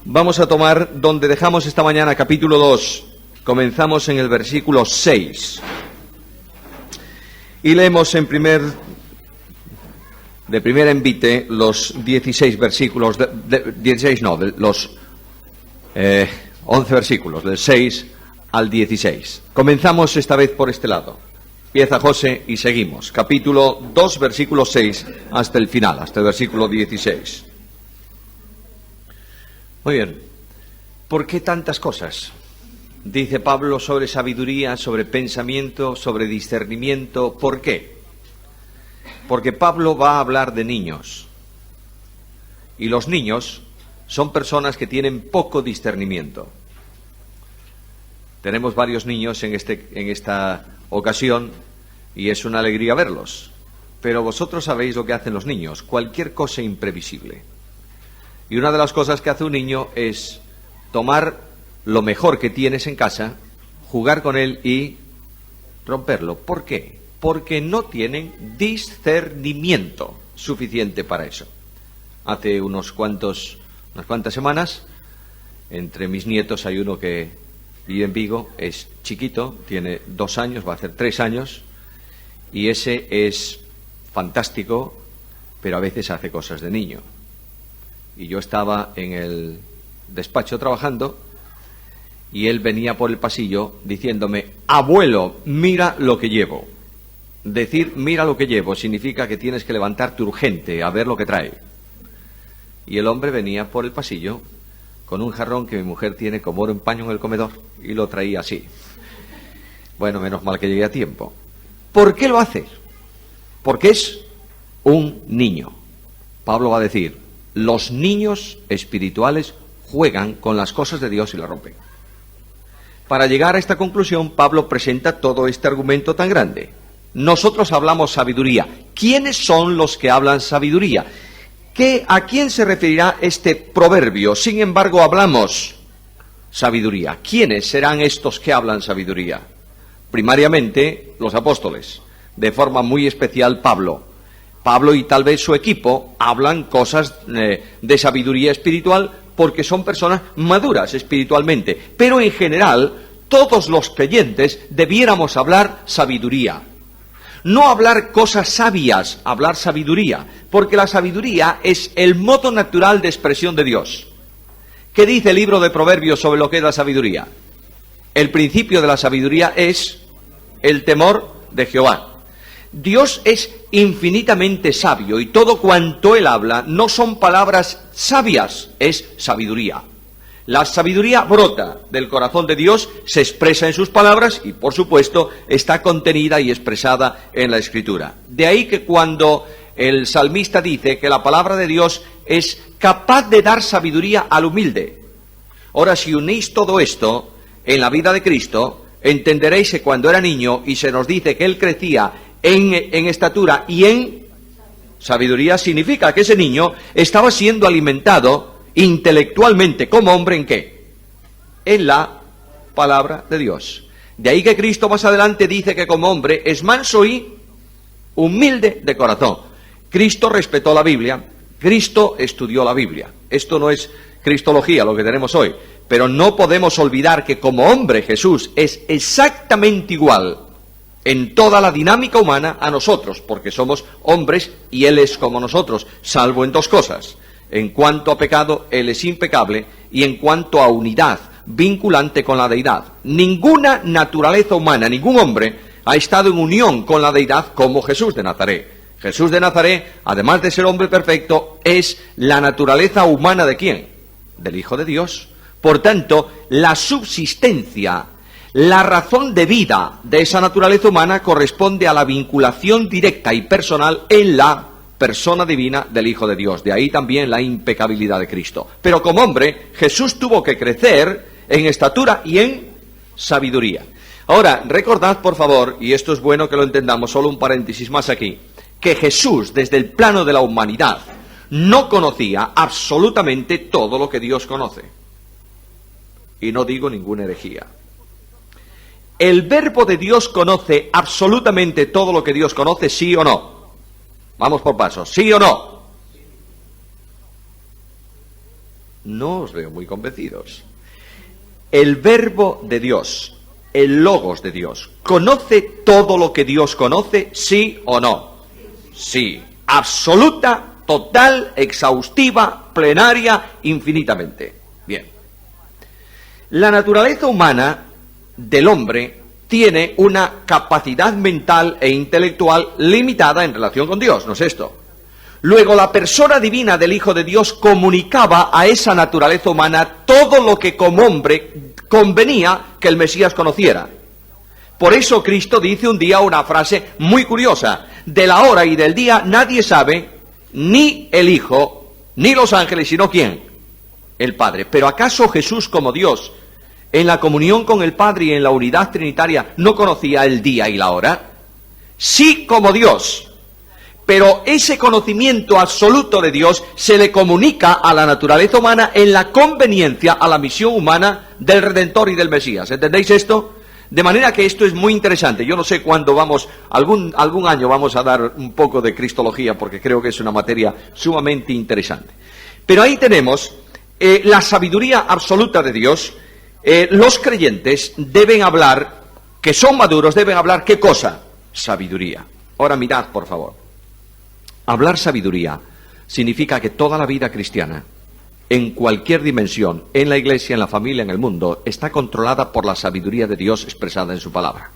Vamos a tomar donde dejamos esta mañana, capítulo 2. Comenzamos en el versículo 6. Y leemos de primer envite los 16 versículos, los 11 versículos, del 6 al 16. Comenzamos esta vez por este lado. Empieza José y seguimos. Capítulo 2, versículo 6 hasta el final, hasta el versículo 16. Muy bien. ¿Por qué tantas cosas? Dice Pablo sobre sabiduría, sobre pensamiento, sobre discernimiento. ¿Por qué? Porque Pablo va a hablar de niños. Y los niños son personas que tienen poco discernimiento. Tenemos varios niños en esta ocasión y es una alegría verlos. Pero vosotros sabéis lo que hacen los niños, cualquier cosa imprevisible. Y una de las cosas que hace un niño es tomar lo mejor que tienes en casa, jugar con él y romperlo. ¿Por qué? Porque no tienen discernimiento suficiente para eso. Hace unas cuantas semanas, entre mis nietos hay uno que vive en Vigo, es chiquito, tiene 2 años, va a hacer 3 años, y ese es fantástico, pero a veces hace cosas de niño. Y yo estaba en el despacho trabajando y él venía por el pasillo diciéndome: abuelo, mira lo que llevo. Decir mira lo que llevo significa que tienes que levantarte urgente a ver lo que trae. Y el hombre venía por el pasillo con un jarrón que mi mujer tiene como oro en paño en el comedor y lo traía así. Bueno, menos mal que llegué a tiempo. ¿Por qué lo hace? Porque es un niño. Pablo va a decir: los niños espirituales juegan con las cosas de Dios y las rompen. Para llegar a esta conclusión, Pablo presenta todo este argumento tan grande. Nosotros hablamos sabiduría. ¿Quiénes son los que hablan sabiduría? ¿A quién se referirá este proverbio? Sin embargo, hablamos sabiduría. ¿Quiénes serán estos que hablan sabiduría? Primariamente, los apóstoles. De forma muy especial, Pablo y tal vez su equipo hablan cosas de sabiduría espiritual porque son personas maduras espiritualmente. Pero en general, todos los creyentes debiéramos hablar sabiduría. No hablar cosas sabias, hablar sabiduría, porque la sabiduría es el modo natural de expresión de Dios. ¿Qué dice el libro de Proverbios sobre lo que es la sabiduría? El principio de la sabiduría es el temor de Jehová. Dios es infinitamente sabio y todo cuanto Él habla no son palabras sabias, es sabiduría. La sabiduría brota del corazón de Dios, se expresa en sus palabras y, por supuesto, está contenida y expresada en la Escritura. De ahí que cuando el salmista dice que la palabra de Dios es capaz de dar sabiduría al humilde. Ahora, si unís todo esto en la vida de Cristo, entenderéis que cuando era niño y se nos dice que Él crecía en estatura y en sabiduría, significa que ese niño estaba siendo alimentado intelectualmente como hombre. ¿En qué? En la palabra de Dios. De ahí que Cristo más adelante dice que como hombre es manso y humilde de corazón. Cristo respetó la Biblia, Cristo estudió la Biblia. Esto no es cristología lo que tenemos hoy, pero no podemos olvidar que como hombre Jesús es exactamente igual en toda la dinámica humana a nosotros, porque somos hombres y Él es como nosotros, salvo en 2 cosas. En cuanto a pecado, Él es impecable, y en cuanto a unidad vinculante con la deidad. Ninguna naturaleza humana, ningún hombre ha estado en unión con la deidad como Jesús de Nazaret. Jesús de Nazaret, además de ser hombre perfecto, es la naturaleza humana ¿de quién? Del Hijo de Dios. Por tanto, la subsistencia, la razón de vida de esa naturaleza humana corresponde a la vinculación directa y personal en la persona divina del Hijo de Dios. De ahí también la impecabilidad de Cristo. Pero como hombre, Jesús tuvo que crecer en estatura y en sabiduría. Ahora, recordad, por favor, y esto es bueno que lo entendamos, solo un paréntesis más aquí, que Jesús, desde el plano de la humanidad, no conocía absolutamente todo lo que Dios conoce. Y no digo ninguna herejía. ¿El verbo de Dios conoce absolutamente todo lo que Dios conoce, sí o no? Vamos por pasos, ¿sí o no? No os veo muy convencidos. El verbo de Dios, el logos de Dios, ¿conoce todo lo que Dios conoce, sí o no? Sí. Absoluta, total, exhaustiva, plenaria, infinitamente. Bien. La naturaleza humana del hombre tiene una capacidad mental e intelectual limitada en relación con Dios, ¿no es esto? Luego, la persona divina del Hijo de Dios comunicaba a esa naturaleza humana todo lo que como hombre convenía que el Mesías conociera. Por eso Cristo dice un día una frase muy curiosa: de la hora y del día nadie sabe, ni el Hijo, ni los ángeles, sino ¿quién? El Padre. ¿Pero acaso Jesús como Dios, en la comunión con el Padre y en la unidad trinitaria, no conocía el día y la hora? Sí, como Dios. Pero ese conocimiento absoluto de Dios se le comunica a la naturaleza humana en la conveniencia a la misión humana del Redentor y del Mesías. ¿Entendéis esto? De manera que esto es muy interesante. Yo no sé cuándo vamos, algún año vamos a dar un poco de cristología, porque creo que es una materia sumamente interesante. Pero ahí tenemos la sabiduría absoluta de Dios. Los creyentes deben hablar, que son maduros, deben hablar ¿qué cosa? Sabiduría. Ahora mirad, por favor. Hablar sabiduría significa que toda la vida cristiana, en cualquier dimensión, en la iglesia, en la familia, en el mundo, está controlada por la sabiduría de Dios expresada en su palabra.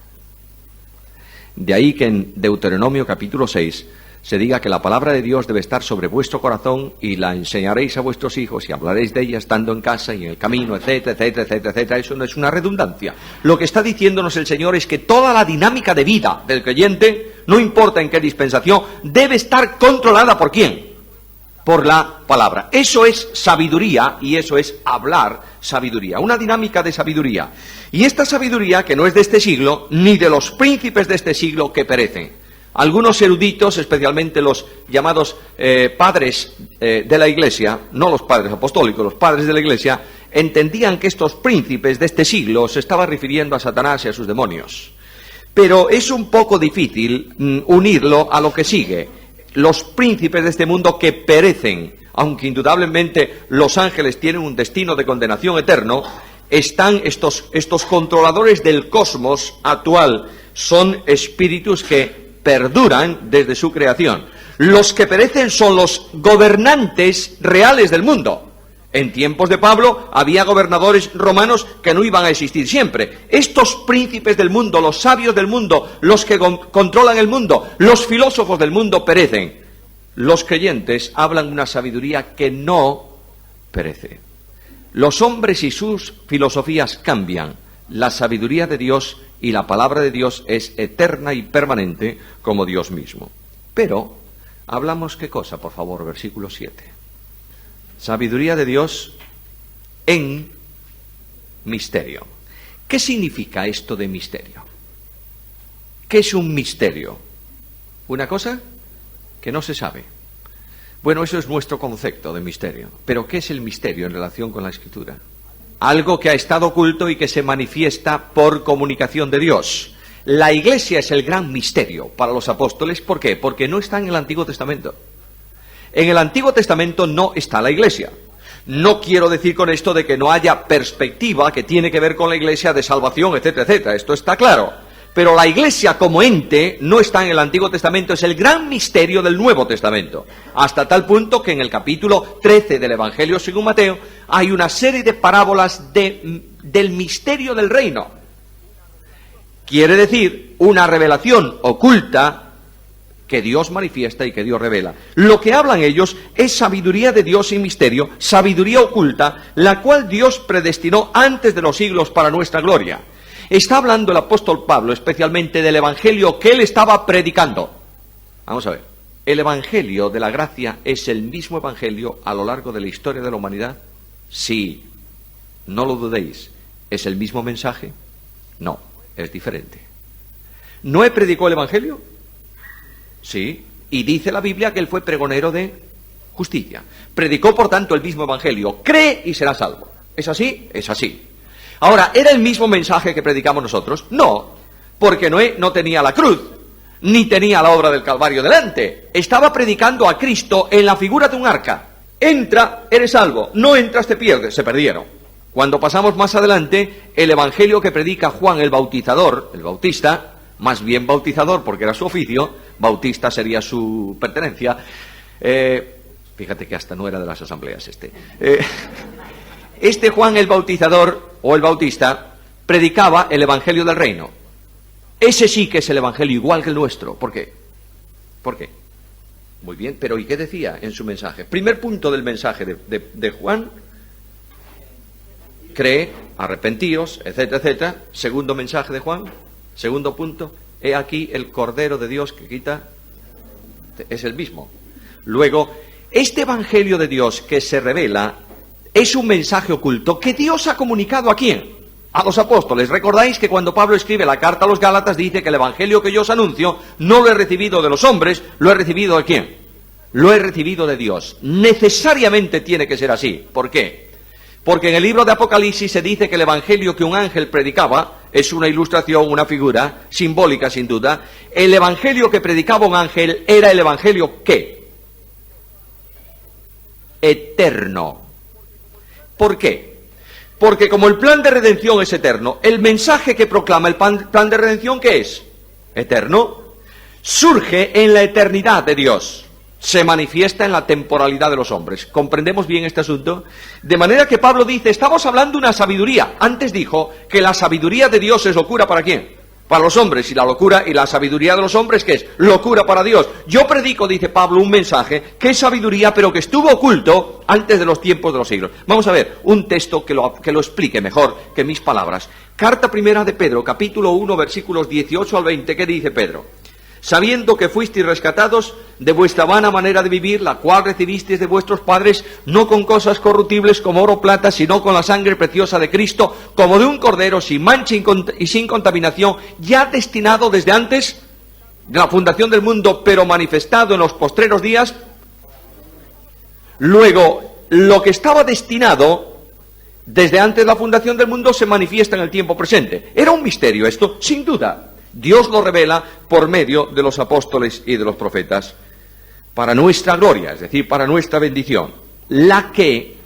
De ahí que en Deuteronomio capítulo 6 se diga que la palabra de Dios debe estar sobre vuestro corazón y la enseñaréis a vuestros hijos y hablaréis de ella estando en casa y en el camino, etcétera, etcétera, etcétera, etcétera. Eso no es una redundancia. Lo que está diciéndonos el Señor es que toda la dinámica de vida del creyente, no importa en qué dispensación, debe estar controlada ¿por quién? Por la palabra. Eso es sabiduría y eso es hablar sabiduría, una dinámica de sabiduría. Y esta sabiduría que no es de este siglo, ni de los príncipes de este siglo que perecen. Algunos eruditos, especialmente los llamados padres de la Iglesia, no los padres apostólicos, los padres de la Iglesia, entendían que estos príncipes de este siglo se estaban refiriendo a Satanás y a sus demonios. Pero es un poco difícil unirlo a lo que sigue. Los príncipes de este mundo que perecen, aunque indudablemente los ángeles tienen un destino de condenación eterno, están estos controladores del cosmos actual, son espíritus que perduran desde su creación. Los que perecen son los gobernantes reales del mundo. En tiempos de Pablo había gobernadores romanos que no iban a existir siempre. Estos príncipes del mundo, los sabios del mundo, los que controlan el mundo, los filósofos del mundo perecen. Los creyentes hablan una sabiduría que no perece. Los hombres y sus filosofías cambian. La sabiduría de Dios y la palabra de Dios es eterna y permanente como Dios mismo. Pero, hablamos qué cosa, por favor, versículo 7. Sabiduría de Dios en misterio. ¿Qué significa esto de misterio? ¿Qué es un misterio? ¿Una cosa que no se sabe? Bueno, eso es nuestro concepto de misterio. Pero ¿qué es el misterio en relación con la Escritura? Algo que ha estado oculto y que se manifiesta por comunicación de Dios. La Iglesia es el gran misterio para los apóstoles. ¿Por qué? Porque no está en el Antiguo Testamento. En el Antiguo Testamento no está la Iglesia. No quiero decir con esto de que no haya perspectiva que tiene que ver con la Iglesia de salvación, etcétera, etcétera. Esto está claro. Pero la Iglesia como ente no está en el Antiguo Testamento, es el gran misterio del Nuevo Testamento. Hasta tal punto que en el capítulo 13 del Evangelio según Mateo hay una serie de parábolas del misterio del reino. Quiere decir una revelación oculta que Dios manifiesta y que Dios revela. Lo que hablan ellos es sabiduría de Dios y misterio, sabiduría oculta, la cual Dios predestinó antes de los siglos para nuestra gloria. Está hablando el apóstol Pablo especialmente del evangelio que él estaba predicando. Vamos a ver, ¿el evangelio de la gracia es el mismo evangelio a lo largo de la historia de la humanidad? Sí, no lo dudéis. ¿Es el mismo mensaje? No, es diferente. ¿Noé predicó el evangelio? Sí, y dice la Biblia que él fue pregonero de justicia. Predicó por tanto el mismo evangelio. Cree y será salvo. ¿Es así? Es así. Ahora, ¿era el mismo mensaje que predicamos nosotros? No, porque Noé no tenía la cruz, ni tenía la obra del Calvario delante. Estaba predicando a Cristo en la figura de un arca. Entra, eres salvo. No entras, te pierdes. Se perdieron. Cuando pasamos más adelante, el evangelio que predica Juan el Bautizador, el Bautista, más bien bautizador porque era su oficio, bautista sería su pertenencia. Fíjate que hasta no era de las asambleas este Juan el Bautizador o el Bautista predicaba el evangelio del reino. Ese sí que es el evangelio igual que el nuestro. ¿Por qué? ¿Por qué? Muy bien, pero ¿y qué decía en su mensaje? Primer punto del mensaje de Juan: cree, arrepentíos, etcétera, etcétera. Segundo mensaje de Juan, segundo punto: he aquí el Cordero de Dios que quita. Es el mismo. Luego, este evangelio de Dios que se revela es un mensaje oculto que Dios ha comunicado ¿a quién? A los apóstoles. ¿Recordáis que cuando Pablo escribe la carta a los Gálatas dice que el evangelio que yo os anuncio no lo he recibido de los hombres, lo he recibido de quién? Lo he recibido de Dios. Necesariamente tiene que ser así. ¿Por qué? Porque en el libro de Apocalipsis se dice que el evangelio que un ángel predicaba es una ilustración, una figura simbólica sin duda. El evangelio que predicaba un ángel era el evangelio ¿qué? Eterno. ¿Por qué? Porque como el plan de redención es eterno, el mensaje que proclama el plan de redención, ¿qué es? Eterno. Surge en la eternidad de Dios. Se manifiesta en la temporalidad de los hombres. ¿Comprendemos bien este asunto? De manera que Pablo dice, estamos hablando de una sabiduría. Antes dijo que la sabiduría de Dios es locura ¿para quién? Para los hombres. Y la locura y la sabiduría de los hombres, ¿qué es? Locura para Dios. Yo predico, dice Pablo, un mensaje que es sabiduría, pero que estuvo oculto antes de los tiempos de los siglos. Vamos a ver un texto que lo explique mejor que mis palabras. Carta primera de Pedro, capítulo 1, versículos 18 al 20. ¿Qué dice Pedro? Sabiendo que fuisteis rescatados de vuestra vana manera de vivir, la cual recibisteis de vuestros padres, no con cosas corruptibles como oro o plata, sino con la sangre preciosa de Cristo, como de un cordero sin mancha y sin contaminación, ya destinado desde antes de la fundación del mundo, pero manifestado en los postreros días. Luego, lo que estaba destinado desde antes de la fundación del mundo se manifiesta en el tiempo presente. ¿Era un misterio esto? Sin duda. Dios lo revela por medio de los apóstoles y de los profetas, para nuestra gloria, es decir, para nuestra bendición, la que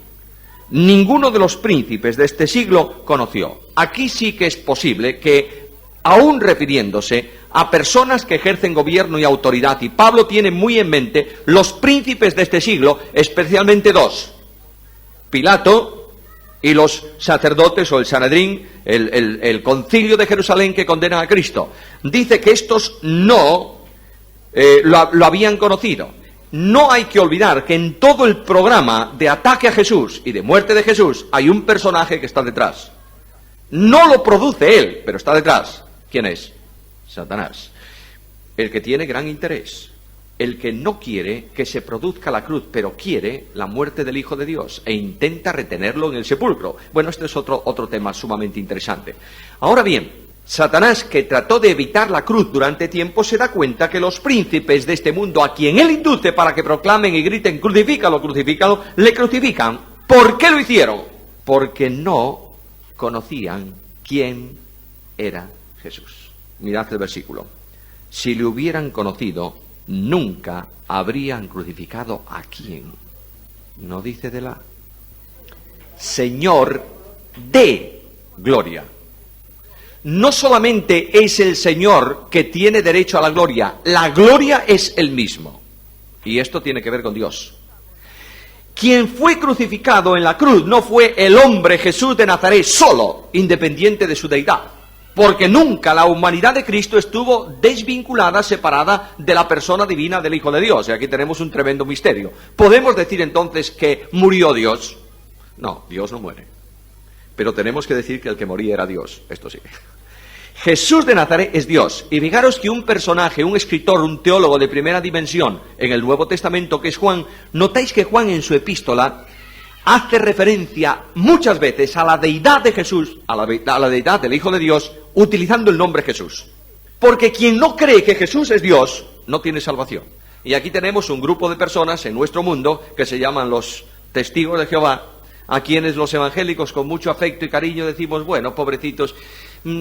ninguno de los príncipes de este siglo conoció. Aquí sí que es posible que, aún refiriéndose a personas que ejercen gobierno y autoridad, y Pablo tiene muy en mente los príncipes de este siglo, especialmente dos: Pilato y los sacerdotes o el Sanedrín, el concilio de Jerusalén que condenan a Cristo. Dice que estos no lo habían conocido. No hay que olvidar que en todo el programa de ataque a Jesús y de muerte de Jesús hay un personaje que está detrás. No lo produce él, pero está detrás. ¿Quién es? Satanás. El que tiene gran interés. El que no quiere que se produzca la cruz, pero quiere la muerte del Hijo de Dios e intenta retenerlo en el sepulcro. Bueno, este es otro tema sumamente interesante. Ahora bien, Satanás, que trató de evitar la cruz durante tiempo, se da cuenta que los príncipes de este mundo, a quien él induce para que proclamen y griten crucifícalo, crucifícalo, le crucifican. ¿Por qué lo hicieron? Porque no conocían quién era Jesús. Mirad el versículo. Si le hubieran conocido, nunca habrían crucificado a quién. No dice de la Señor de gloria. No solamente es el Señor que tiene derecho a la gloria es el mismo. Y esto tiene que ver con Dios. Quien fue crucificado en la cruz no fue el hombre Jesús de Nazaret solo, independiente de su deidad. Porque nunca la humanidad de Cristo estuvo desvinculada, separada de la persona divina del Hijo de Dios. Y aquí tenemos un tremendo misterio. ¿Podemos decir entonces que murió Dios? No, Dios no muere. Pero tenemos que decir que el que moría era Dios. Esto sí. Jesús de Nazaret es Dios. Y fijaros que un personaje, un escritor, un teólogo de primera dimensión en el Nuevo Testamento, que es Juan, notáis que Juan en su epístola hace referencia muchas veces a la deidad de Jesús, a la deidad del Hijo de Dios, utilizando el nombre Jesús. Porque quien no cree que Jesús es Dios, no tiene salvación. Y aquí tenemos un grupo de personas en nuestro mundo que se llaman los testigos de Jehová, a quienes los evangélicos con mucho afecto y cariño decimos, bueno, pobrecitos,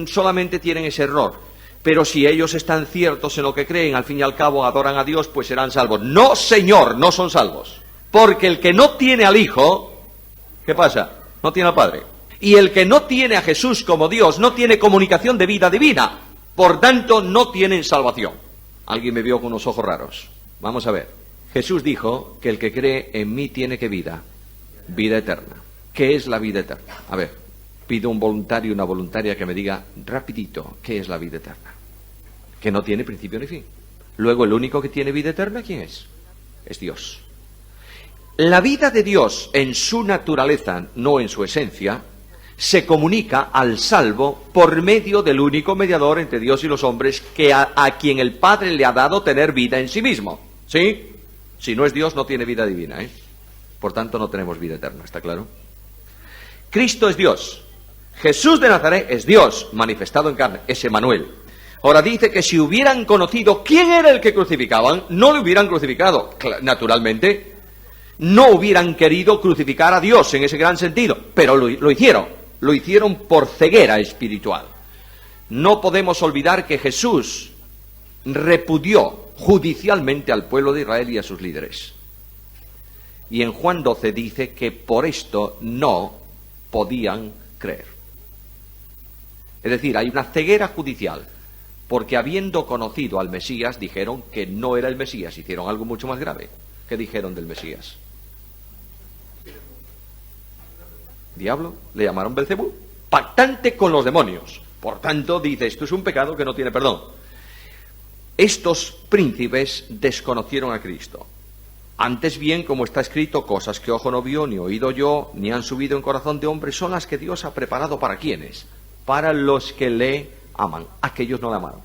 solamente tienen ese error. Pero si ellos están ciertos en lo que creen, al fin y al cabo adoran a Dios, pues serán salvos. No, Señor, no son salvos. Porque el que no tiene al Hijo, ¿qué pasa? No tiene al Padre. Y el que no tiene a Jesús como Dios, no tiene comunicación de vida divina. Por tanto, no tienen salvación. Alguien me vio con unos ojos raros. Vamos a ver. Jesús dijo que el que cree en mí tiene que vida eterna. ¿Qué es la vida eterna? A ver, pido un voluntario, una voluntaria que me diga rapidito, ¿qué es la vida eterna? Que no tiene principio ni fin. Luego, el único que tiene vida eterna, ¿quién es? Es Dios. La vida de Dios en su naturaleza, no en su esencia, se comunica al salvo por medio del único mediador entre Dios y los hombres, que a quien el Padre le ha dado tener vida en sí mismo. ¿Sí? Si no es Dios, no tiene vida divina, ¿eh? Por tanto, no tenemos vida eterna, ¿está claro? Cristo es Dios. Jesús de Nazaret es Dios, manifestado en carne, es Emmanuel. Ahora dice que si hubieran conocido quién era el que crucificaban, no le hubieran crucificado. Naturalmente, no hubieran querido crucificar a Dios en ese gran sentido, pero lo hicieron. Lo hicieron por ceguera espiritual. No podemos olvidar que Jesús repudió judicialmente al pueblo de Israel y a sus líderes. Y en Juan 12 dice que por esto no podían creer. Es decir, hay una ceguera judicial, porque habiendo conocido al Mesías, dijeron que no era el Mesías, hicieron algo mucho más grave. ¿Qué dijeron del Mesías? Diablo, le llamaron Belcebú, pactante con los demonios. Por tanto, dice, esto es un pecado que no tiene perdón. Estos príncipes desconocieron a Cristo. Antes bien, como está escrito, cosas que ojo no vio, ni oído yo, ni han subido en corazón de hombre, son las que Dios ha preparado ¿para quiénes? Para los que le aman. Aquellos no le amaron.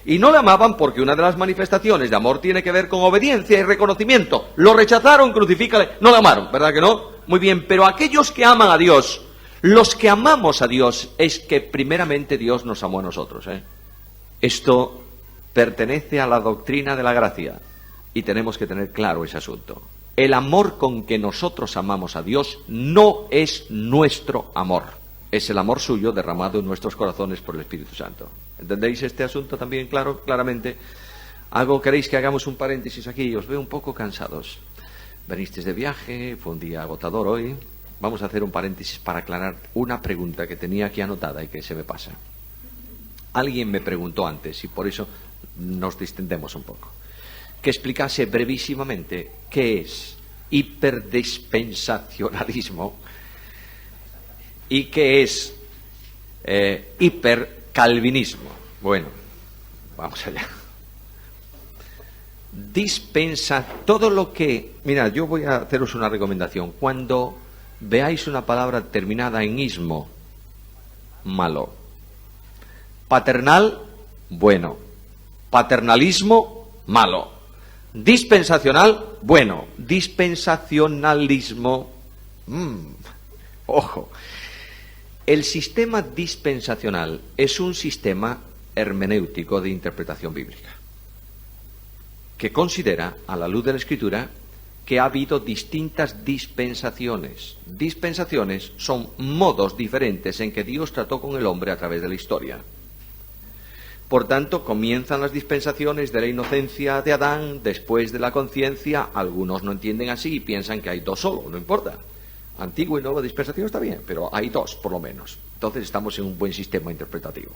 Y no le amaban porque una de las manifestaciones de amor tiene que ver con obediencia y reconocimiento. Lo rechazaron, crucifícale, no le amaron, ¿verdad que no? Muy bien, pero aquellos que aman a Dios, los que amamos a Dios, es que primeramente Dios nos amó a nosotros, ¿eh? Esto pertenece a la doctrina de la gracia y tenemos que tener claro ese asunto. El amor con que nosotros amamos a Dios no es nuestro amor, es el amor suyo derramado en nuestros corazones por el Espíritu Santo. ¿Entendéis este asunto también claramente? ¿Queréis que hagamos un paréntesis aquí? Os veo un poco cansados. Venisteis de viaje, fue un día agotador hoy. Vamos a hacer un paréntesis para aclarar una pregunta que tenía aquí anotada y que se me pasa. Alguien me preguntó antes, y por eso nos distendemos un poco, que explicase brevísimamente qué es hiperdispensacionalismo y qué es hipercalvinismo. Bueno, vamos allá. Todo lo que... Mirad, yo voy a haceros una recomendación. Cuando veáis una palabra terminada en ismo, malo. Paternal, bueno. Paternalismo, malo. Dispensacional, bueno. Dispensacionalismo, ojo. El sistema dispensacional es un sistema hermenéutico de interpretación bíblica, que considera, a la luz de la Escritura, que ha habido distintas dispensaciones. Dispensaciones son modos diferentes en que Dios trató con el hombre a través de la historia. Por tanto, comienzan las dispensaciones de la inocencia de Adán, después de la conciencia. Algunos no entienden así y piensan que hay dos solo, no importa. Antigua y nueva dispensación está bien, pero hay dos, por lo menos. Entonces estamos en un buen sistema interpretativo.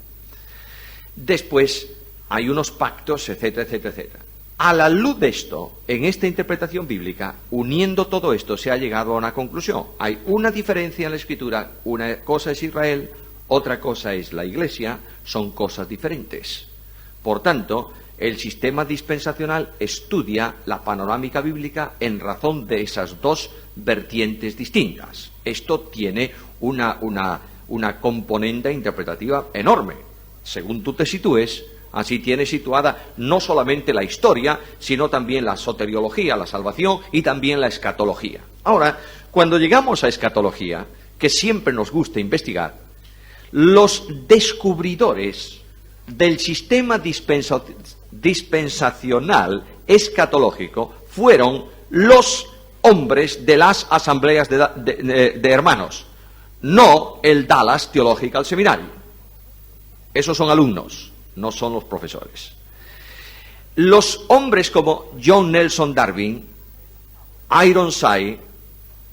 Después hay unos pactos, etcétera, etcétera, etcétera. A la luz de esto, en esta interpretación bíblica, uniendo todo esto, se ha llegado a una conclusión. Hay una diferencia en la Escritura, una cosa es Israel, otra cosa es la Iglesia, son cosas diferentes. Por tanto, el sistema dispensacional estudia la panorámica bíblica en razón de esas dos vertientes distintas. Esto tiene una componente interpretativa enorme. Según tú te sitúes, así tiene situada no solamente la historia, sino también la soteriología, la salvación, y también la escatología. Ahora, cuando llegamos a escatología, que siempre nos gusta investigar, los descubridores del sistema dispensacional escatológico fueron los hombres de las asambleas de hermanos, no el Dallas Theological Seminary. Esos son alumnos, no son los profesores. Los hombres como John Nelson Darby Ironside,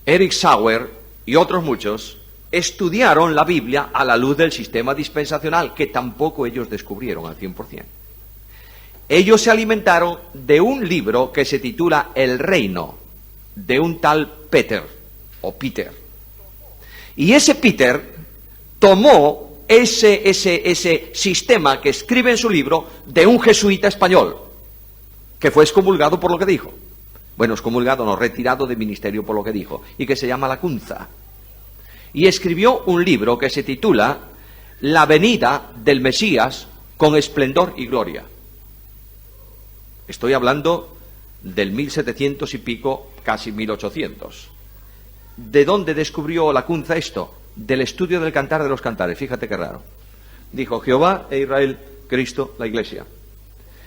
Eric Sauer y otros muchos estudiaron la Biblia a la luz del sistema dispensacional, que tampoco ellos descubrieron al 100%. Ellos se alimentaron de un libro que se titula El Reino, de un tal Peter. Y ese Peter tomó ese sistema que escribe en su libro de un jesuita español, que fue excomulgado por lo que dijo. Bueno, excomulgado no, retirado de ministerio por lo que dijo, y que se llama Lacunza. Y escribió un libro que se titula La venida del Mesías con esplendor y gloria. Estoy hablando del 1700 y pico, casi 1800. ¿De dónde descubrió Lacunza esto? Del estudio del Cantar de los Cantares. Fíjate qué raro. Dijo Jehová e Israel, Cristo, la Iglesia.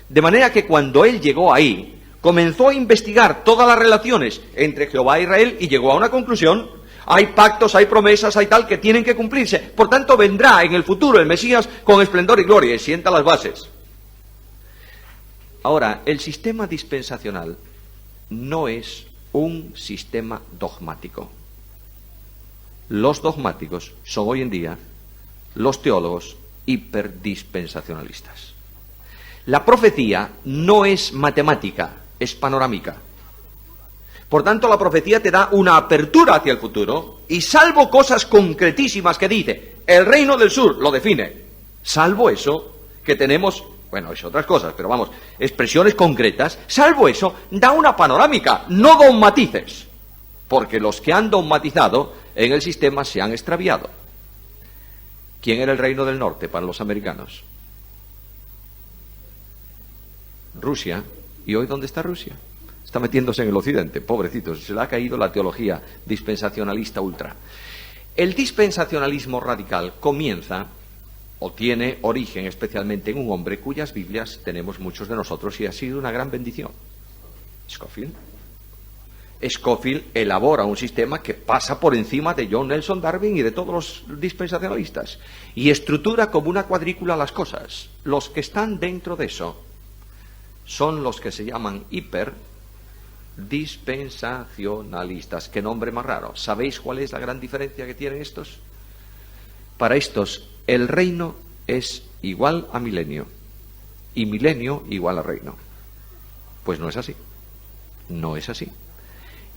De manera que cuando él llegó ahí, comenzó a investigar todas las relaciones entre Jehová e Israel y llegó a una conclusión. Hay pactos, hay promesas, hay tal que tienen que cumplirse. Por tanto, vendrá en el futuro el Mesías con esplendor y gloria y sienta las bases. Ahora, el sistema dispensacional no es un sistema dogmático. Los dogmáticos son hoy en día los teólogos hiperdispensacionalistas. La profecía no es matemática, es panorámica. Por tanto, la profecía te da una apertura hacia el futuro y salvo cosas concretísimas que dice, el reino del sur lo define, salvo eso que tenemos, bueno, es otras cosas, pero vamos, expresiones concretas, salvo eso, da una panorámica, no dogmatices, porque los que han dogmatizado en el sistema se han extraviado. ¿Quién era el reino del norte para los americanos? Rusia. ¿Y hoy dónde está Rusia? Está metiéndose en el occidente, pobrecitos, se le ha caído la teología dispensacionalista ultra. El dispensacionalismo radical comienza, o tiene origen especialmente en un hombre cuyas Biblias tenemos muchos de nosotros y ha sido una gran bendición. Scofield. Scofield elabora un sistema que pasa por encima de John Nelson Darwin y de todos los dispensacionalistas y estructura como una cuadrícula las cosas. Los que están dentro de eso son los que se llaman hiperdispensacionalistas. ¿Qué nombre más raro? ¿Sabéis cuál es la gran diferencia que tienen estos? Para estos, el reino es igual a milenio y milenio igual a reino. Pues no es así. No es así.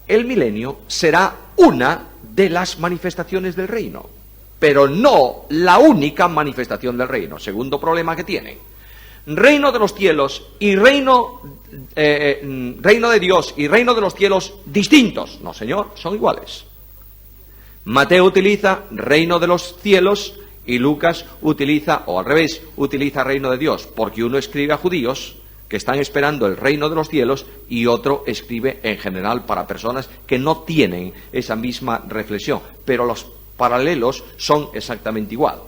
El milenio será una de las manifestaciones del reino, pero no la única manifestación del reino. Segundo problema que tienen. Reino de los cielos y reino de Dios y reino de los cielos distintos. No, señor, son iguales. Mateo utiliza reino de los cielos y Lucas utiliza, o al revés, utiliza reino de Dios, porque uno escribe a judíos que están esperando el reino de los cielos y otro escribe en general para personas que no tienen esa misma reflexión, pero los paralelos son exactamente igual.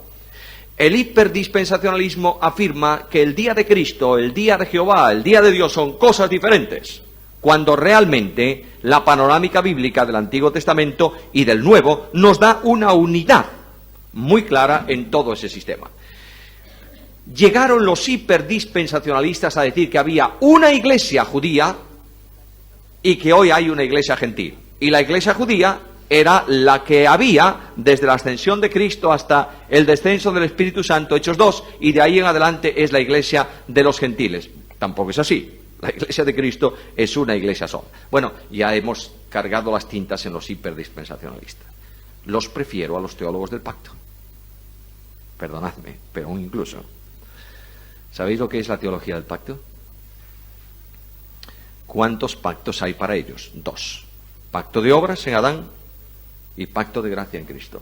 El hiperdispensacionalismo afirma que el día de Cristo, el día de Jehová, el día de Dios son cosas diferentes, cuando realmente la panorámica bíblica del Antiguo Testamento y del Nuevo nos da una unidad muy clara en todo ese sistema. Llegaron los hiperdispensacionalistas a decir que había una iglesia judía y que hoy hay una iglesia gentil. Y la iglesia judía era la que había desde la ascensión de Cristo hasta el descenso del Espíritu Santo, Hechos 2, y de ahí en adelante es la iglesia de los gentiles. Tampoco es así. La iglesia de Cristo es una iglesia sola. Bueno, ya hemos cargado las tintas en los hiperdispensacionalistas. Los prefiero a los teólogos del pacto. Perdonadme, pero aún incluso. ¿Sabéis lo que es la teología del pacto? ¿Cuántos pactos hay para ellos? 2. Pacto de obras en Adán y pacto de gracia en Cristo.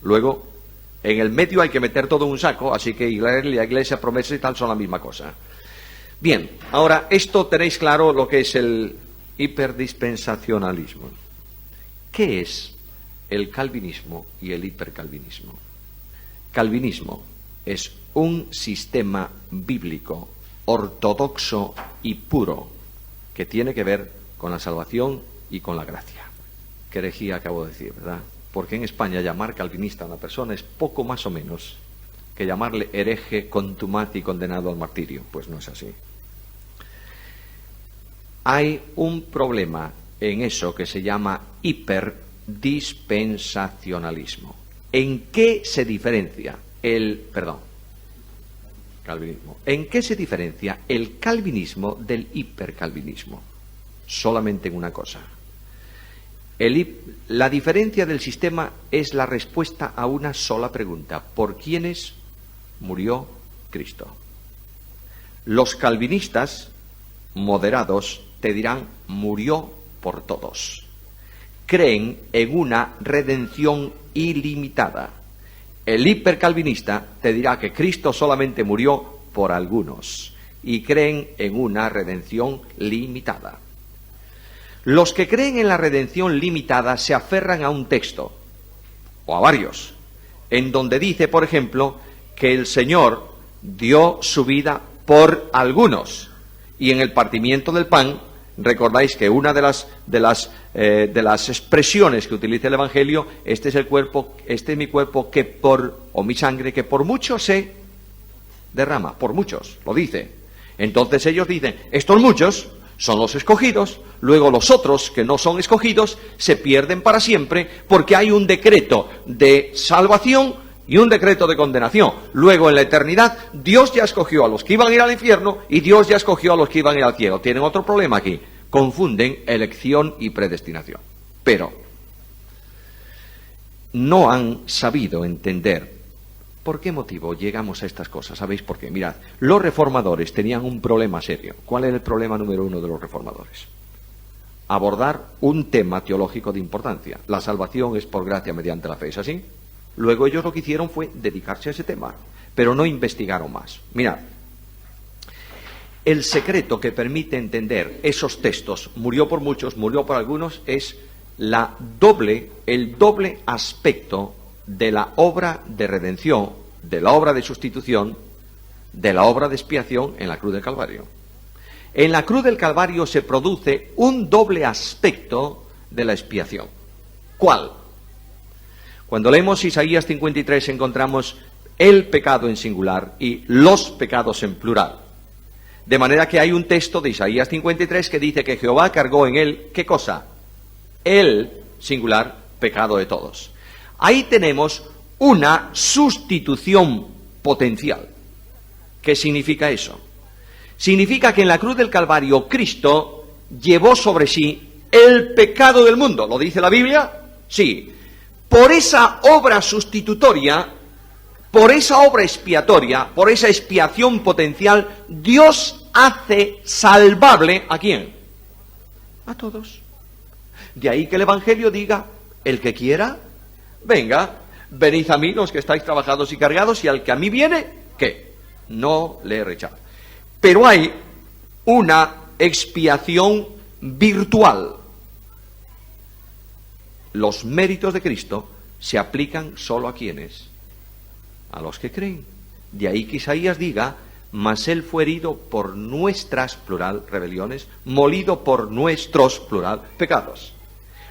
Luego, en el medio hay que meter todo en un saco, así que la iglesia, promesa y tal son la misma cosa. Bien, ahora, esto tenéis claro lo que es el hiperdispensacionalismo. ¿Qué es el calvinismo y el hipercalvinismo? Calvinismo es un sistema bíblico ortodoxo y puro que tiene que ver con la salvación y con la gracia. Qué herejía acabo de decir, ¿verdad? Porque en España llamar calvinista a una persona es poco más o menos que llamarle hereje, contumaz y condenado al martirio. Pues no es así. Hay un problema en eso que se llama hiperdispensacionalismo. ¿En qué se diferencia calvinismo? ¿En qué se diferencia el calvinismo del hipercalvinismo? Solamente en una cosa. La diferencia del sistema es la respuesta a una sola pregunta: ¿por quiénes murió Cristo? Los calvinistas moderados te dirán: murió por todos. Creen en una redención ilimitada. El hipercalvinista te dirá que Cristo solamente murió por algunos y creen en una redención limitada. Los que creen en la redención limitada se aferran a un texto, o a varios, en donde dice, por ejemplo, que el Señor dio su vida por algunos. Y en el partimiento del pan, recordáis que una de las expresiones que utiliza el Evangelio: este es mi cuerpo o mi sangre, que por muchos se derrama, por muchos, lo dice. Entonces ellos dicen, estos muchos son los escogidos, luego los otros que no son escogidos se pierden para siempre, porque hay un decreto de salvación y un decreto de condenación. Luego, en la eternidad, Dios ya escogió a los que iban a ir al infierno y Dios ya escogió a los que iban a ir al cielo. Tienen otro problema aquí: confunden elección y predestinación. Pero no han sabido entender por qué motivo llegamos a estas cosas. ¿Sabéis por qué? Mirad, los reformadores tenían un problema serio. ¿Cuál era el problema número uno de los reformadores? Abordar un tema teológico de importancia. La salvación es por gracia mediante la fe, ¿es así? Luego ellos lo que hicieron fue dedicarse a ese tema, pero no investigaron más. Mirad, el secreto que permite entender esos textos, murió por muchos, murió por algunos, es el doble aspecto de la obra de redención, de la obra de sustitución, de la obra de expiación en la cruz del Calvario. En la cruz del Calvario se produce un doble aspecto de la expiación. ¿Cuál? Cuando leemos Isaías 53 encontramos el pecado en singular y los pecados en plural. De manera que hay un texto de Isaías 53 que dice que Jehová cargó en él, ¿qué cosa? El singular pecado de todos. Ahí tenemos una sustitución potencial. ¿Qué significa eso? Significa que en la cruz del Calvario Cristo llevó sobre sí el pecado del mundo. ¿Lo dice la Biblia? Sí. Por esa obra sustitutoria, por esa obra expiatoria, por esa expiación potencial, Dios hace salvable ¿a quién? A todos. De ahí que el Evangelio diga: el que quiera, venga, venid a mí los que estáis trabajados y cargados, y al que a mí viene, ¿qué? No le rechazo. Pero hay una expiación virtual. Los méritos de Cristo se aplican solo a quienes, a los que creen. De ahí que Isaías diga: mas él fue herido por nuestras, plural, rebeliones, molido por nuestros, plural, pecados.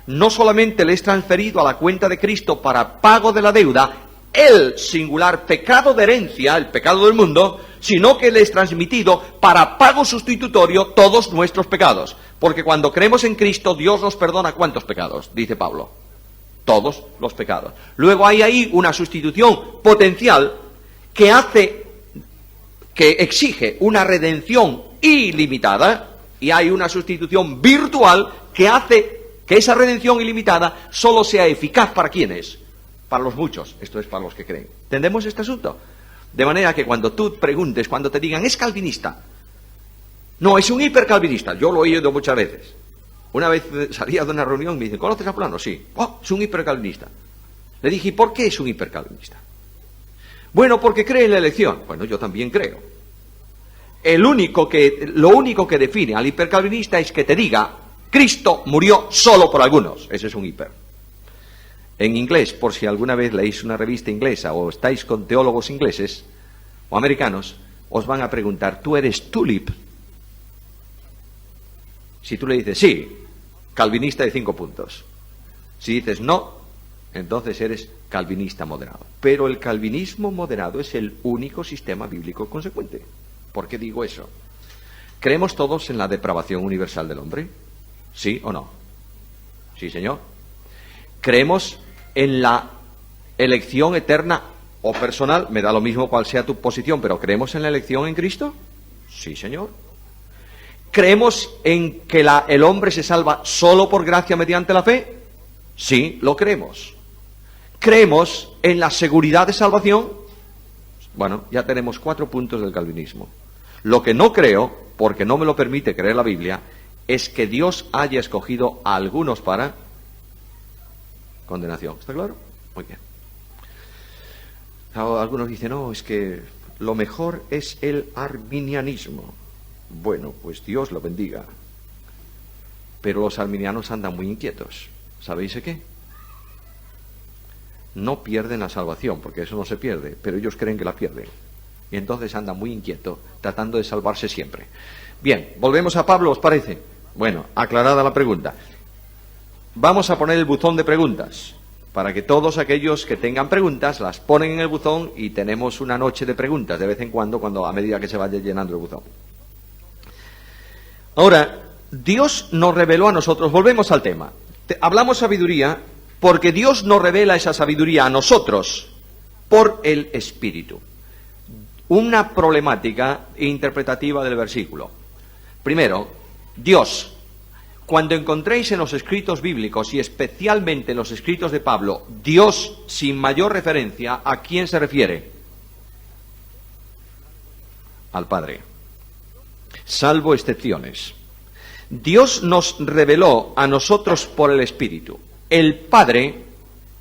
No solamente le es transferido a la cuenta de Cristo para pago de la deuda el singular pecado de herencia, el pecado del mundo, sino que le es transmitido para pago sustitutorio todos nuestros pecados. Porque cuando creemos en Cristo, Dios nos perdona ¿cuántos pecados? Dice Pablo. Todos los pecados. Luego hay ahí una sustitución potencial que exige una redención ilimitada, y hay una sustitución virtual que hace que esa redención ilimitada solo sea eficaz ¿para quiénes? Para los muchos, esto es para los que creen. ¿Entendemos este asunto? De manera que cuando tú preguntes, cuando te digan, ¿es calvinista? No, es un hipercalvinista. Yo lo he oído muchas veces. Una vez salía de una reunión y me dicen, ¿conoces a fulano? Sí. Oh, es un hipercalvinista. Le dije, ¿y por qué es un hipercalvinista? Bueno, porque cree en la elección. Bueno, yo también creo. Lo único que define al hipercalvinista es que te diga, Cristo murió solo por algunos. Ese es un hiper. En inglés, por si alguna vez leéis una revista inglesa o estáis con teólogos ingleses o americanos, os van a preguntar, ¿tú eres tulip? Si tú le dices, sí, calvinista de 5 puntos. Si dices no, entonces eres calvinista moderado. Pero el calvinismo moderado es el único sistema bíblico consecuente. ¿Por qué digo eso? ¿Creemos todos en la depravación universal del hombre? ¿Sí o no? Sí, señor. ¿Creemos en la elección eterna o personal? Me da lo mismo cuál sea tu posición, pero ¿creemos en la elección en Cristo? Sí, señor. ¿Creemos en que el hombre se salva solo por gracia mediante la fe? Sí, lo creemos. ¿Creemos en la seguridad de salvación? Bueno, ya tenemos 4 puntos del calvinismo. Lo que no creo, porque no me lo permite creer la Biblia, es que Dios haya escogido a algunos para condenación. ¿Está claro? Muy bien. Algunos dicen, no, es que lo mejor es el arminianismo. Bueno, pues Dios lo bendiga. Pero los arminianos andan muy inquietos. ¿Sabéis de qué? No pierden la salvación, porque eso no se pierde, pero ellos creen que la pierden. Y entonces andan muy inquietos, tratando de salvarse siempre. Bien, volvemos a Pablo, ¿os parece? Bueno, aclarada la pregunta. Vamos a poner el buzón de preguntas, para que todos aquellos que tengan preguntas las ponen en el buzón y tenemos una noche de preguntas de vez en cuando a medida que se vaya llenando el buzón. Ahora, Dios nos reveló a nosotros, volvemos al tema. Hablamos sabiduría porque Dios nos revela esa sabiduría a nosotros por el Espíritu. Una problemática interpretativa del versículo. Primero, Dios, cuando encontréis en los escritos bíblicos y especialmente en los escritos de Pablo, Dios sin mayor referencia, ¿a quién se refiere? Al Padre. Salvo excepciones. Dios nos reveló a nosotros por el Espíritu. El Padre,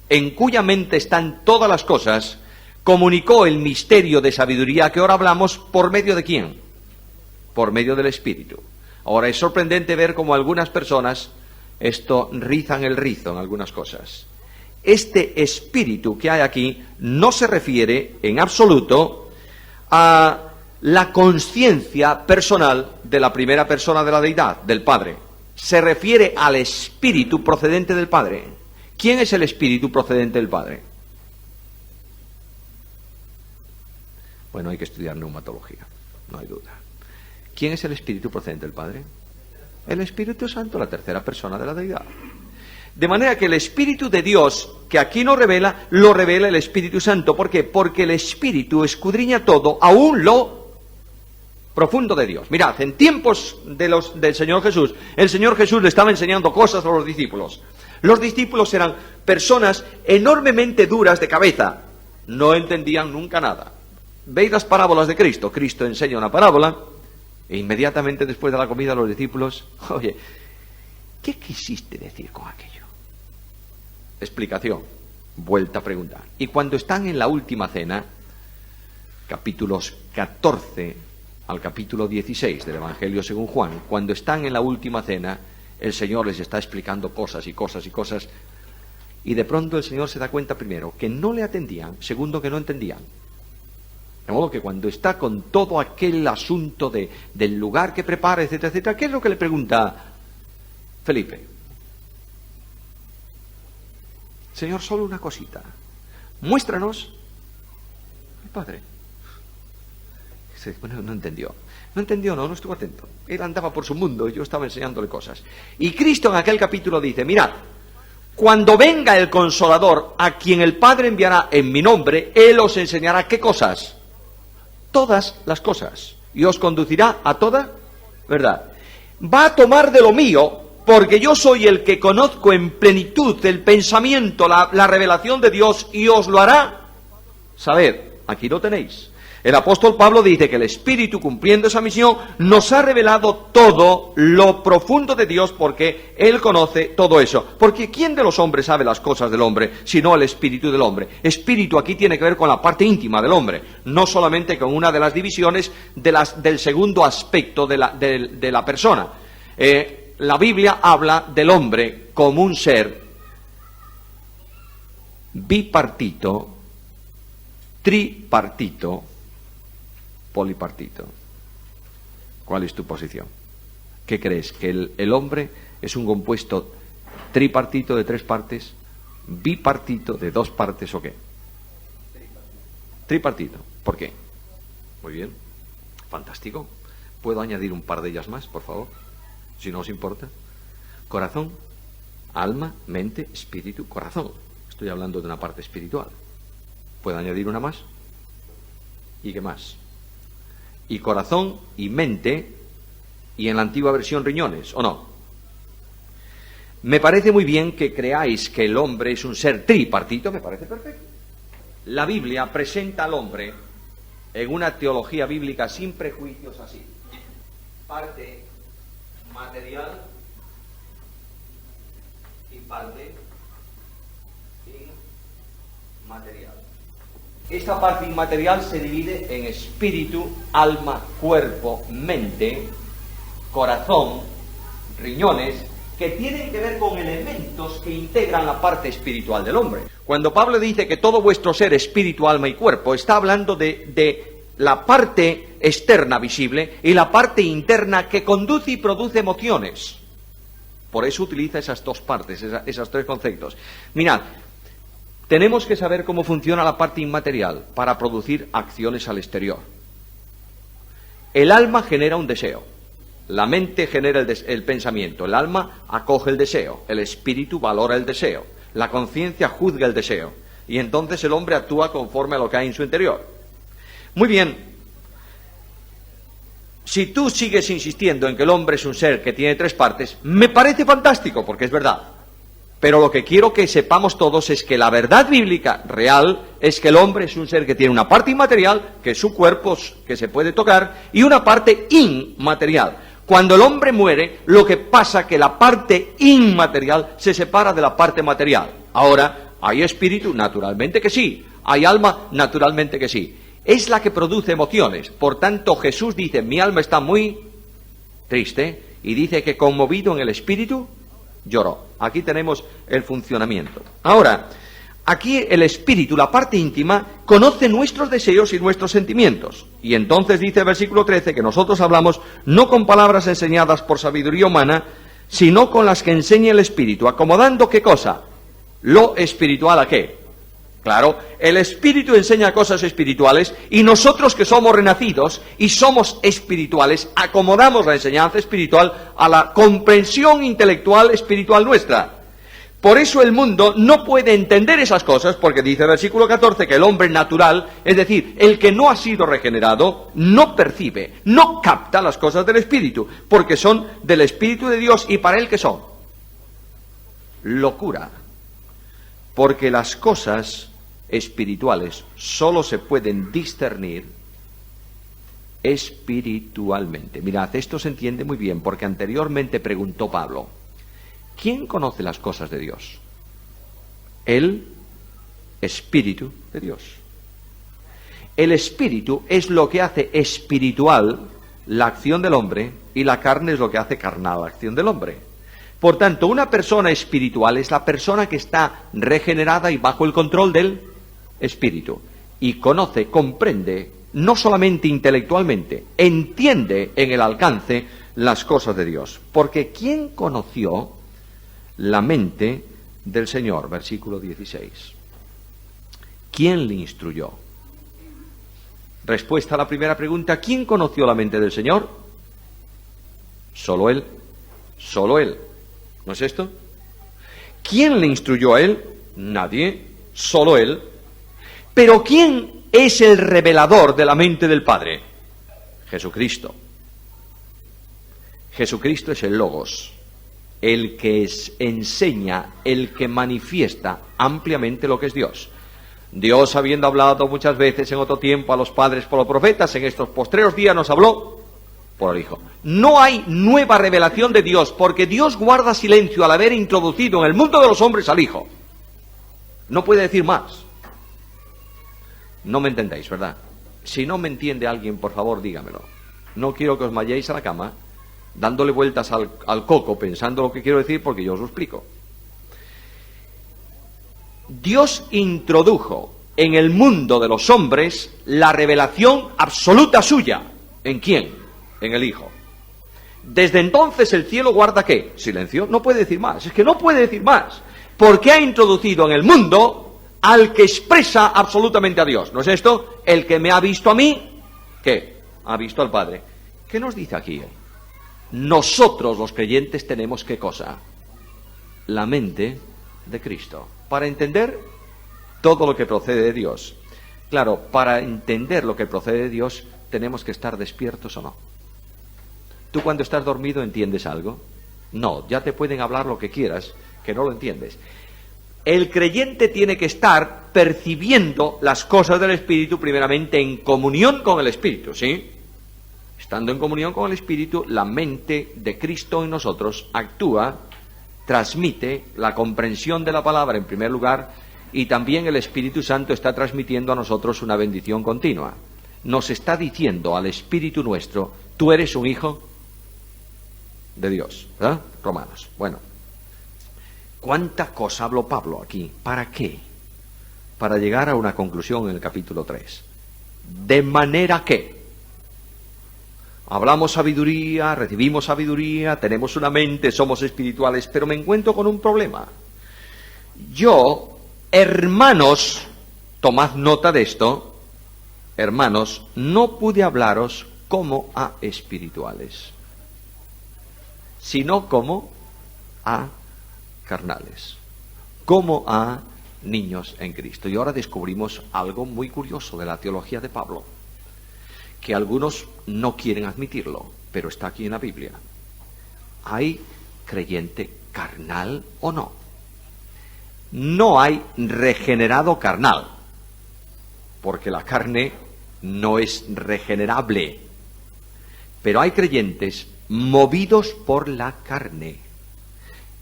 en cuya mente están todas las cosas, comunicó el misterio de sabiduría que ahora hablamos, ¿por medio de quién? Por medio del Espíritu. Ahora es sorprendente ver cómo algunas personas rizan el rizo en algunas cosas. Este Espíritu que hay aquí no se refiere en absoluto a la conciencia personal de la primera persona de la deidad, del Padre. Se refiere al Espíritu procedente del Padre. ¿Quién es el Espíritu procedente del Padre? Bueno, hay que estudiar neumatología, no hay duda. ¿Quién es el Espíritu procedente del Padre? El Espíritu Santo, la tercera persona de la deidad. De manera que el Espíritu de Dios, que aquí nos revela, lo revela el Espíritu Santo. ¿Por qué? Porque el Espíritu escudriña todo, aún lo profundo de Dios. Mirad, en tiempos del Señor Jesús, el Señor Jesús le estaba enseñando cosas a los discípulos. Los discípulos eran personas enormemente duras de cabeza. No entendían nunca nada. Veis las parábolas de Cristo. Cristo enseña una parábola e inmediatamente después de la comida los discípulos, oye, ¿qué quisiste decir con aquello? Explicación, vuelta a preguntar. Y cuando están en la última cena, capítulos 14 al capítulo 16 del Evangelio según Juan, cuando están en la última cena, el Señor les está explicando cosas y cosas y cosas, y de pronto el Señor se da cuenta, primero, que no le atendían, segundo, que no entendían. De modo que cuando está con todo aquel asunto del lugar que prepara, etcétera, etcétera, ¿qué es lo que le pregunta Felipe? Señor, solo una cosita. Muéstranos al Padre. Bueno, no entendió. No entendió, no estuvo atento. Él andaba por su mundo y yo estaba enseñándole cosas. Y Cristo en aquel capítulo dice, mirad, cuando venga el Consolador, a quien el Padre enviará en mi nombre, Él os enseñará ¿qué cosas? Todas las cosas. Y os conducirá a toda verdad. Va a tomar de lo mío, porque yo soy el que conozco en plenitud el pensamiento, la revelación de Dios, y os lo hará saber. Aquí lo tenéis. El apóstol Pablo dice que el Espíritu, cumpliendo esa misión, nos ha revelado todo lo profundo de Dios, porque Él conoce todo eso. Porque ¿quién de los hombres sabe las cosas del hombre, sino el Espíritu del hombre? Espíritu aquí tiene que ver con la parte íntima del hombre, no solamente con una de las divisiones del segundo aspecto de la persona. La Biblia habla del hombre como un ser bipartito, tripartito, polipartito. ¿Cuál es tu posición? ¿Qué crees? ¿Que el hombre es un compuesto tripartito de 3 partes, bipartito de 2 partes o qué? Tripartito. ¿Por qué? Muy bien. Fantástico. ¿Puedo añadir un par de ellas más, por favor? Si no os importa. Corazón, Alma, mente, espíritu, corazón. Estoy hablando de una parte espiritual. ¿Puedo añadir una más? ¿Y qué más? Y corazón y mente, y en la antigua versión riñones, ¿o no? Me parece muy bien que creáis que el hombre es un ser tripartito, me parece perfecto. La Biblia presenta al hombre en una teología bíblica sin prejuicios así. Parte material y parte inmaterial. Esta parte inmaterial se divide en espíritu, alma, cuerpo, mente, corazón, riñones, que tienen que ver con elementos que integran la parte espiritual del hombre. Cuando Pablo dice que todo vuestro ser, espíritu, alma y cuerpo, está hablando de la parte externa visible y la parte interna que conduce y produce emociones. Por eso utiliza esas dos partes, esos tres conceptos. Mirad, tenemos que saber cómo funciona la parte inmaterial para producir acciones al exterior. El alma genera un deseo, la mente genera el pensamiento, el alma acoge el deseo, el espíritu valora el deseo, la conciencia juzga el deseo, y entonces el hombre actúa conforme a lo que hay en su interior. Muy bien, si tú sigues insistiendo en que el hombre es un ser que tiene tres partes, me parece fantástico, porque es verdad. Pero lo que quiero que sepamos todos es que la verdad bíblica real es que el hombre es un ser que tiene una parte inmaterial, que es su cuerpo, que se puede tocar, y una parte inmaterial. Cuando el hombre muere, lo que pasa es que la parte inmaterial se separa de la parte material. Ahora, ¿hay espíritu? Naturalmente que sí. ¿Hay alma? Naturalmente que sí. Es la que produce emociones. Por tanto, Jesús dice, mi alma está muy triste, y dice que conmovido en el espíritu, lloró. Aquí tenemos el funcionamiento. Ahora, aquí el espíritu, la parte íntima, conoce nuestros deseos y nuestros sentimientos. Y entonces dice el versículo 13 que nosotros hablamos no con palabras enseñadas por sabiduría humana, sino con las que enseña el espíritu, acomodando ¿qué cosa? Lo espiritual ¿a qué? Claro, el espíritu enseña cosas espirituales y nosotros que somos renacidos y somos espirituales, acomodamos la enseñanza espiritual a la comprensión intelectual espiritual nuestra. Por eso el mundo no puede entender esas cosas, porque dice el versículo 14 que el hombre natural, es decir, el que no ha sido regenerado, no percibe, no capta las cosas del espíritu, porque son del Espíritu de Dios y para él ¿qué son? Locura. Porque las cosas espirituales solo se pueden discernir espiritualmente. Mirad, esto se entiende muy bien, porque anteriormente preguntó Pablo, ¿quién conoce las cosas de Dios? El Espíritu de Dios. El Espíritu es lo que hace espiritual la acción del hombre, y la carne es lo que hace carnal la acción del hombre. Por tanto, una persona espiritual es la persona que está regenerada y bajo el control del Espíritu, y conoce, comprende, no solamente intelectualmente, entiende en el alcance las cosas de Dios. Porque ¿quién conoció la mente del Señor? Versículo 16. ¿Quién le instruyó? Respuesta a la primera pregunta, ¿quién conoció la mente del Señor? Solo Él. Solo Él. ¿No es esto? ¿Quién le instruyó a Él? Nadie. Solo Él. Pero ¿quién es el revelador de la mente del Padre? Jesucristo. Jesucristo es el Logos, el que enseña, el que manifiesta ampliamente lo que es Dios. Dios, habiendo hablado muchas veces en otro tiempo a los padres por los profetas, en estos postreros días nos habló por el Hijo. No hay nueva revelación de Dios, porque Dios guarda silencio al haber introducido en el mundo de los hombres al Hijo. No puede decir más. No me entendéis, ¿verdad? Si no me entiende alguien, por favor, dígamelo. No quiero que os vayáis a la cama dándole vueltas al coco, pensando lo que quiero decir, porque yo os lo explico. Dios introdujo en el mundo de los hombres la revelación absoluta suya. ¿En quién? En el Hijo. Desde entonces el cielo guarda ¿qué? Silencio. No puede decir más. Es que no puede decir más. Porque ha introducido en el mundo al que expresa absolutamente a Dios. ¿No es esto? El que me ha visto a mí, ¿qué? Ha visto al Padre. ¿Qué nos dice aquí? Nosotros los creyentes tenemos ¿qué cosa? la mente de Cristo, para entender todo lo que procede de Dios. Claro, para entender lo que procede de Dios, tenemos que estar despiertos o no. ¿Tú cuando estás dormido entiendes algo? No, ya te pueden hablar lo que quieras, que no lo entiendes. El creyente tiene que estar percibiendo las cosas del Espíritu primeramente en comunión con el Espíritu, ¿sí? Estando en comunión con el Espíritu, la mente de Cristo en nosotros actúa, transmite la comprensión de la palabra en primer lugar, y también el Espíritu Santo está transmitiendo a nosotros una bendición continua. Nos está diciendo al Espíritu nuestro, tú eres un hijo de Dios, ¿verdad? Romanos. Bueno, ¿cuánta cosa habló Pablo aquí? ¿Para qué? Para llegar a una conclusión en el capítulo 3. De manera que hablamos sabiduría, recibimos sabiduría, tenemos una mente, somos espirituales, pero me encuentro con un problema. Yo, hermanos, tomad nota de esto, hermanos, no pude hablaros como a espirituales, sino como a carnales, como a niños en Cristo. Y ahora descubrimos algo muy curioso de la teología de Pablo, que algunos no quieren admitirlo, pero está aquí en la Biblia. ¿Hay creyente carnal o no? No hay regenerado carnal, porque la carne no es regenerable, pero hay creyentes movidos por la carne.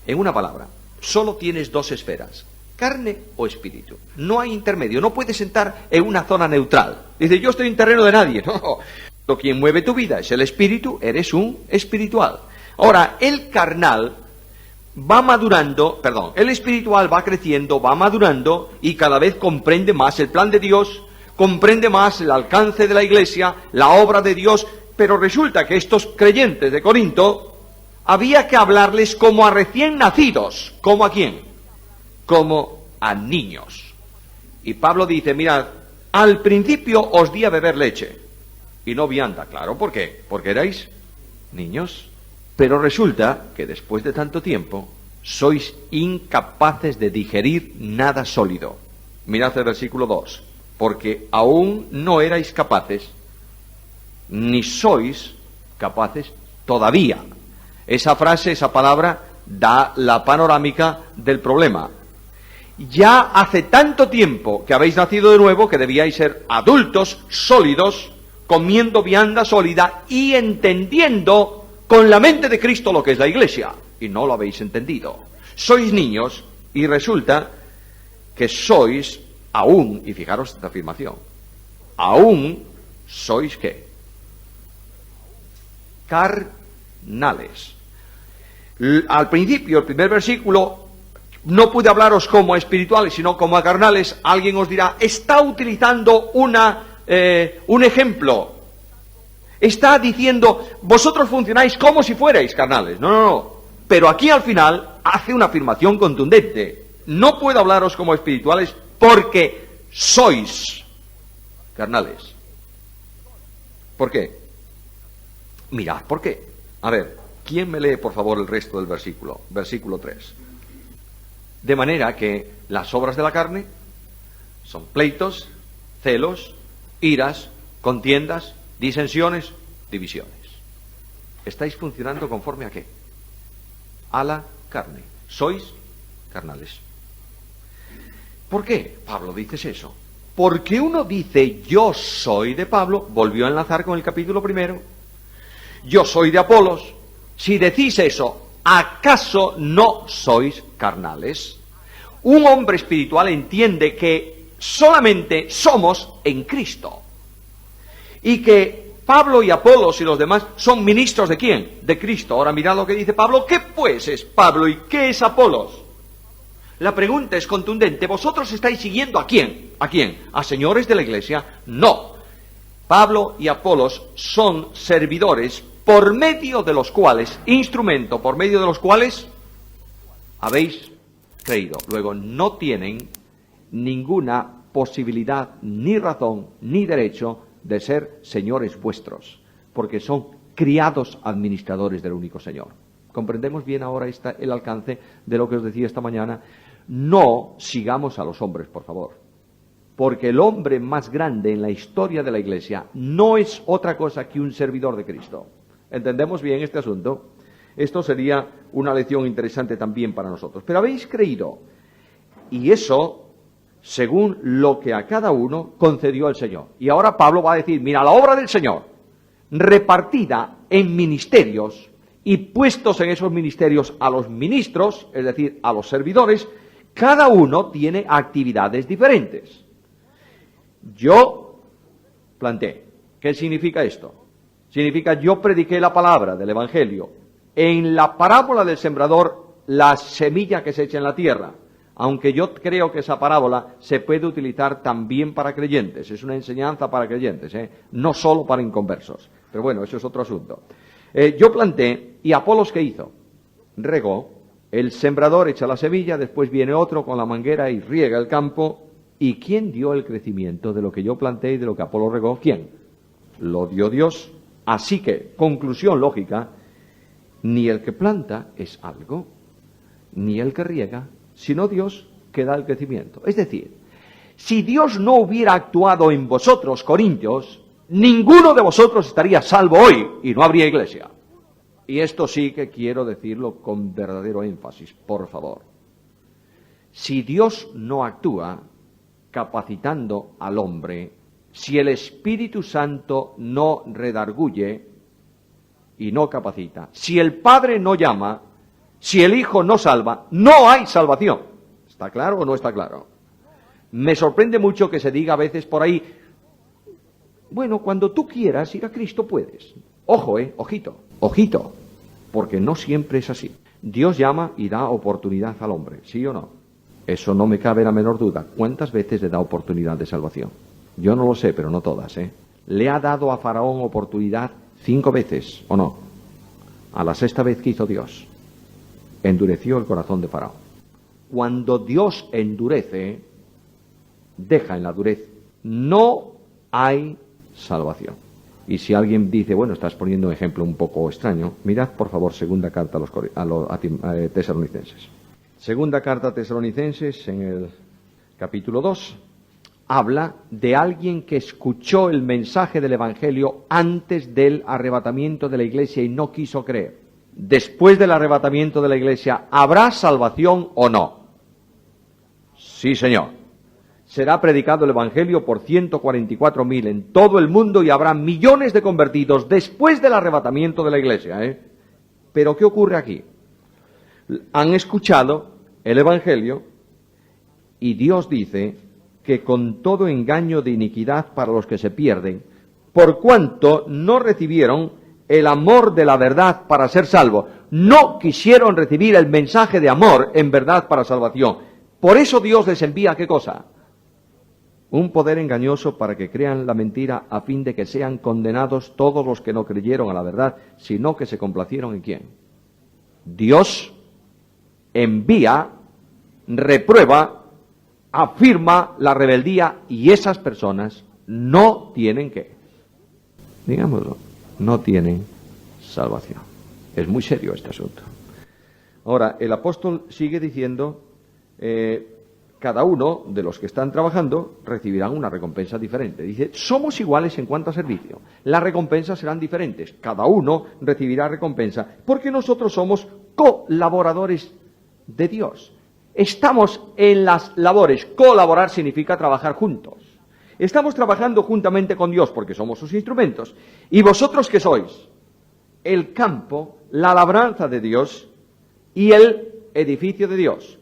En una palabra, solo tienes dos esferas, carne o espíritu. No hay intermedio, no puedes entrar en una zona neutral. Dice, yo estoy en terreno de nadie. No, lo quien mueve tu vida es el espíritu, eres un espiritual. Ahora, el carnal va madurando, el espiritual va creciendo, va madurando y cada vez comprende más el plan de Dios, comprende más el alcance de la Iglesia, la obra de Dios, pero resulta que estos creyentes de Corinto había que hablarles como a recién nacidos. ¿Cómo a quién? Como a niños. Y Pablo dice, mirad, al principio os di a beber leche y no vianda. Claro, ¿por qué? Porque erais niños. Pero resulta que después de tanto tiempo sois incapaces de digerir nada sólido. Mirad el versículo 2. Porque aún no erais capaces, ni sois capaces todavía. Esa frase, esa palabra, da la panorámica del problema. Ya hace tanto tiempo que habéis nacido de nuevo que debíais ser adultos sólidos, comiendo vianda sólida y entendiendo con la mente de Cristo lo que es la Iglesia. Y no lo habéis entendido. Sois niños y resulta que sois aún, y fijaros esta afirmación, aún sois ¿qué? Carnales. Al principio, el primer versículo, no pude hablaros como a espirituales, sino como a carnales. Alguien os dirá, está utilizando un ejemplo. Está diciendo, vosotros funcionáis como si fuerais carnales. No. Pero aquí al final hace una afirmación contundente. No puedo hablaros como espirituales porque sois carnales. ¿Por qué? Mirad, ¿por qué? A ver, ¿quién me lee por favor el resto del versículo? Versículo 3. De manera que las obras de la carne son pleitos, celos, iras, contiendas, disensiones, divisiones. ¿Estáis funcionando conforme a qué? A la carne. Sois carnales. ¿Por qué, Pablo, dices eso? Porque uno dice, yo soy de Pablo, volvió a enlazar con el capítulo 1, yo soy de Apolos. Si decís eso, ¿acaso no sois carnales? Un hombre espiritual entiende que solamente somos en Cristo. Y que Pablo y Apolos y los demás son ministros ¿de quién? De Cristo. Ahora mirad lo que dice Pablo. ¿Qué pues es Pablo y qué es Apolos? La pregunta es contundente. ¿Vosotros estáis siguiendo a quién? ¿A quién? ¿A señores de la Iglesia? No. Pablo y Apolos son servidores por medio de los cuales, instrumento por medio de los cuales habéis creído. Luego, no tienen ninguna posibilidad, ni razón, ni derecho de ser señores vuestros, porque son criados administradores del único Señor. ¿Comprendemos bien ahora el alcance de lo que os decía esta mañana? No sigamos a los hombres, por favor. Porque el hombre más grande en la historia de la Iglesia no es otra cosa que un servidor de Cristo. ¿Entendemos bien este asunto? Esto sería una lección interesante también para nosotros. Pero habéis creído, y eso según lo que a cada uno concedió el Señor. Y ahora Pablo va a decir, mira, la obra del Señor, repartida en ministerios y puestos en esos ministerios a los ministros, es decir, a los servidores, cada uno tiene actividades diferentes. Yo planteé, ¿qué significa esto? Significa, yo prediqué la palabra del Evangelio. En la parábola del sembrador, la semilla que se echa en la tierra, aunque yo creo que esa parábola se puede utilizar también para creyentes, es una enseñanza para creyentes, no solo para inconversos. Pero bueno, eso es otro asunto. Yo planté, ¿y Apolos qué hizo? Regó, el sembrador echa la semilla, después viene otro con la manguera y riega el campo. ¿Y quién dio el crecimiento de lo que yo planté y de lo que Apolos regó? ¿Quién? Lo dio Dios. Así que, conclusión lógica, ni el que planta es algo, ni el que riega, sino Dios que da el crecimiento. Es decir, si Dios no hubiera actuado en vosotros, corintios, ninguno de vosotros estaría salvo hoy y no habría iglesia. Y esto sí que quiero decirlo con verdadero énfasis, por favor. Si Dios no actúa capacitando al hombre, si el Espíritu Santo no redarguye y no capacita, si el Padre no llama, si el Hijo no salva, no hay salvación. ¿Está claro o no está claro? Me sorprende mucho que se diga a veces por ahí, bueno, cuando tú quieras ir a Cristo puedes. Ojo, ojito, porque no siempre es así. Dios llama y da oportunidad al hombre, ¿sí o no? Eso no me cabe la menor duda. ¿Cuántas veces le da oportunidad de salvación? Yo no lo sé, pero no todas, ¿Le ha dado a Faraón oportunidad 5 veces, o no? A la 6ª vez que hizo Dios, endureció el corazón de Faraón. Cuando Dios endurece, deja en la durez. No hay salvación. Y si alguien dice, bueno, estás poniendo un ejemplo un poco extraño, mirad por favor segunda carta a Tesalonicenses. Segunda carta a Tesalonicenses, en el capítulo 2, habla de alguien que escuchó el mensaje del Evangelio antes del arrebatamiento de la iglesia y no quiso creer. Después del arrebatamiento de la iglesia, ¿habrá salvación o no? Sí, Señor. Será predicado el Evangelio por 144.000 en todo el mundo y habrá millones de convertidos después del arrebatamiento de la iglesia. Pero ¿qué ocurre aquí? Han escuchado el Evangelio y Dios dice que con todo engaño de iniquidad para los que se pierden, por cuanto no recibieron el amor de la verdad para ser salvos, no quisieron recibir el mensaje de amor en verdad para salvación. Por eso Dios les envía, ¿qué cosa? Un poder engañoso para que crean la mentira a fin de que sean condenados todos los que no creyeron a la verdad, sino que se complacieron en ¿quién? Dios envía, reprueba, afirma la rebeldía y esas personas no tienen ¿qué? Digámoslo, no tienen salvación. Es muy serio este asunto. Ahora, el apóstol sigue diciendo, cada uno de los que están trabajando recibirán una recompensa diferente. Dice, somos iguales en cuanto a servicio. Las recompensas serán diferentes. Cada uno recibirá recompensa porque nosotros somos colaboradores de Dios. Estamos en las labores. Colaborar significa trabajar juntos. Estamos trabajando juntamente con Dios porque somos sus instrumentos. ¿Y vosotros qué sois? El campo, la labranza de Dios y el edificio de Dios.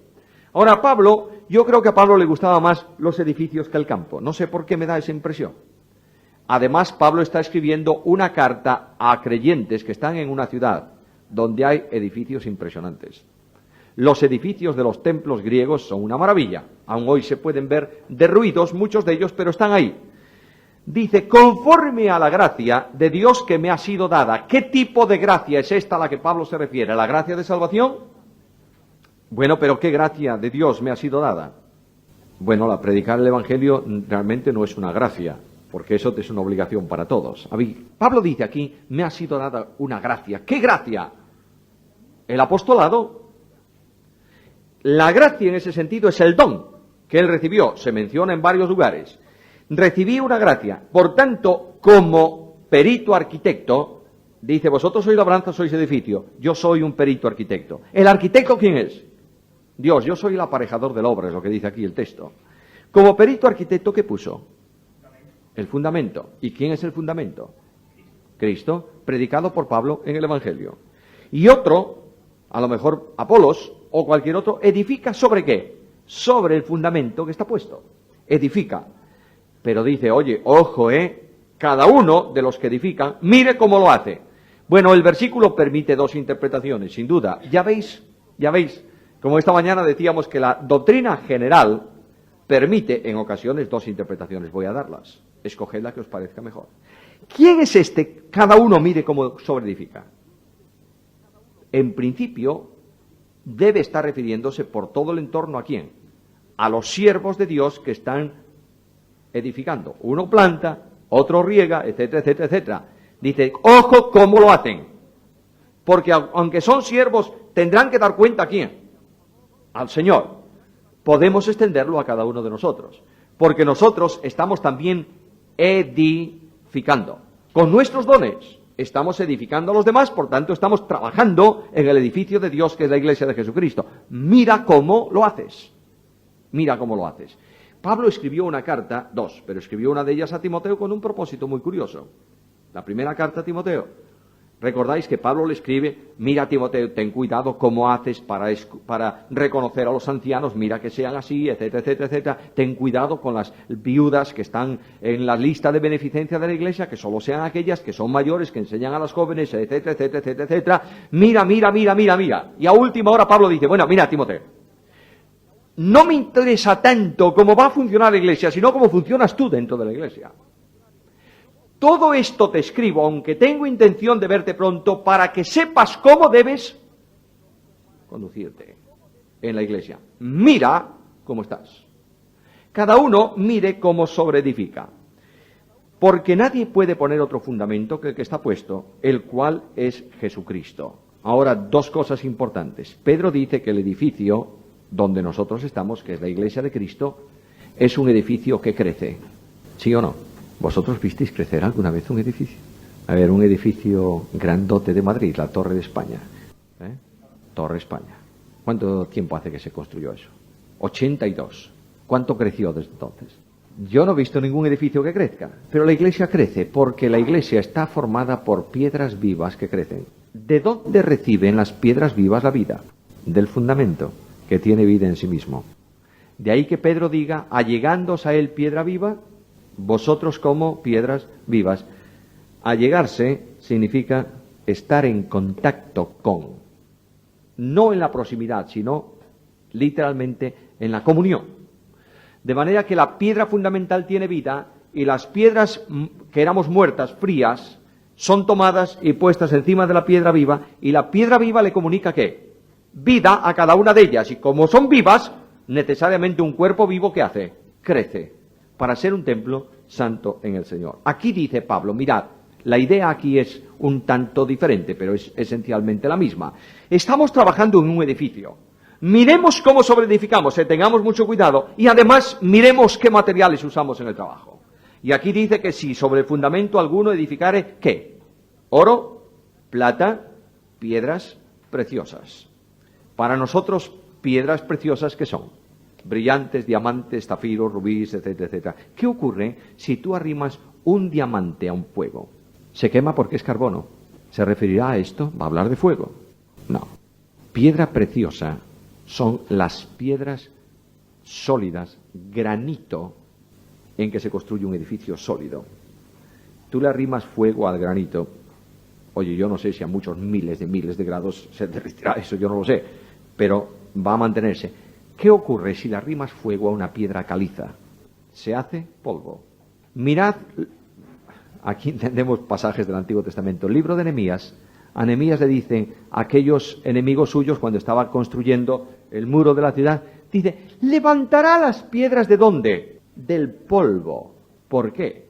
Ahora Pablo, yo creo que a Pablo le gustaba más los edificios que el campo. No sé por qué me da esa impresión. Además, Pablo está escribiendo una carta a creyentes que están en una ciudad donde hay edificios impresionantes. Los edificios de los templos griegos son una maravilla. Aún hoy se pueden ver derruidos muchos de ellos, pero están ahí. Dice, conforme a la gracia de Dios que me ha sido dada. ¿Qué tipo de gracia es esta a la que Pablo se refiere? ¿La gracia de salvación? Bueno, pero ¿qué gracia de Dios me ha sido dada? Bueno, la predicar el Evangelio realmente no es una gracia, porque eso es una obligación para todos. Pablo dice aquí, me ha sido dada una gracia. ¿Qué gracia? el apostolado. La gracia en ese sentido es el don que él recibió, se menciona en varios lugares. Recibí una gracia, por tanto, como perito arquitecto, dice, vosotros sois labranza, sois edificio, yo soy un perito arquitecto. ¿El arquitecto quién es? Dios, yo soy el aparejador de la obra, es lo que dice aquí el texto. Como perito arquitecto, ¿qué puso? El fundamento. ¿Y quién es el fundamento? Cristo, predicado por Pablo en el Evangelio. Y otro, a lo mejor Apolos o cualquier otro, edifica ¿sobre qué? Sobre el fundamento que está puesto. Edifica. Pero dice, oye, ojo, cada uno de los que edifican, mire cómo lo hace. Bueno, el versículo permite dos interpretaciones, sin duda. Ya veis, como esta mañana decíamos que la doctrina general permite en ocasiones dos interpretaciones. Voy a darlas. Escoged la que os parezca mejor. ¿Quién es este? Cada uno mire cómo sobreedifica. En principio, debe estar refiriéndose por todo el entorno ¿a quién? A los siervos de Dios que están edificando. Uno planta, otro riega, etcétera, etcétera, etcétera. Dice, ojo cómo lo hacen. Porque aunque son siervos, tendrán que dar cuenta ¿a quién? Al Señor. Podemos extenderlo a cada uno de nosotros. Porque nosotros estamos también edificando. Con nuestros dones estamos edificando a los demás, por tanto estamos trabajando en el edificio de Dios que es la Iglesia de Jesucristo. Mira cómo lo haces. Mira cómo lo haces. Pablo escribió una carta, dos, pero escribió una de ellas a Timoteo con un propósito muy curioso. La primera carta a Timoteo. Recordáis que Pablo le escribe, mira Timoteo, ten cuidado cómo haces para reconocer a los ancianos, mira que sean así, etcétera, etcétera, etcétera. Ten cuidado con las viudas que están en la lista de beneficencia de la Iglesia, que solo sean aquellas que son mayores, que enseñan a las jóvenes, etcétera, etcétera, etcétera, etcétera. Mira. Y a última hora Pablo dice, bueno, mira Timoteo, no me interesa tanto cómo va a funcionar la Iglesia, sino cómo funcionas tú dentro de la Iglesia. Todo esto te escribo, aunque tengo intención de verte pronto, para que sepas cómo debes conducirte en la Iglesia. Mira cómo estás. Cada uno mire cómo sobreedifica. Porque nadie puede poner otro fundamento que el que está puesto, el cual es Jesucristo. Ahora, dos cosas importantes. Pedro dice que el edificio donde nosotros estamos, que es la Iglesia de Cristo, es un edificio que crece. ¿Sí o no? ¿Vosotros visteis crecer alguna vez un edificio? A ver, un edificio grandote de Madrid, la Torre de España. Torre España. ¿Cuánto tiempo hace que se construyó eso? 82. ¿Cuánto creció desde entonces? Yo no he visto ningún edificio que crezca, pero la Iglesia crece porque la Iglesia está formada por piedras vivas que crecen. ¿De dónde reciben las piedras vivas la vida? Del fundamento, que tiene vida en sí mismo. De ahí que Pedro diga, allegándose a él piedra viva, vosotros como piedras vivas. Allegarse significa estar en contacto con, no en la proximidad, sino literalmente en la comunión. De manera que la piedra fundamental tiene vida y las piedras que éramos muertas, frías, son tomadas y puestas encima de la piedra viva, y la piedra viva le comunica ¿qué? Vida a cada una de ellas, y como son vivas, necesariamente un cuerpo vivo ¿qué hace? Crece para ser un templo santo en el Señor. Aquí dice Pablo, mirad, la idea aquí es un tanto diferente, pero es esencialmente la misma. Estamos trabajando en un edificio. Miremos cómo sobreedificamos, tengamos mucho cuidado, y además miremos qué materiales usamos en el trabajo. Y aquí dice que si sobre el fundamento alguno edificare, ¿qué? Oro, plata, piedras preciosas. Para nosotros, piedras preciosas, ¿qué son? Brillantes, diamantes, zafiros, rubíes, etcétera, etcétera. ¿Qué ocurre si tú arrimas un diamante a un fuego? Se quema porque es carbono. ¿Se referirá a esto? ¿Va a hablar de fuego? No. Piedra preciosa son las piedras sólidas, granito, en que se construye un edificio sólido. Tú le arrimas fuego al granito. Oye, yo no sé si a muchos miles de grados se derretirá eso, yo no lo sé, pero va a mantenerse. ¿Qué ocurre si le arrimas fuego a una piedra caliza? Se hace polvo. Mirad, aquí entendemos pasajes del Antiguo Testamento. El libro de Nehemías, a Nehemías le dicen aquellos enemigos suyos cuando estaba construyendo el muro de la ciudad, dice, levantará las piedras ¿de dónde? Del polvo. ¿Por qué?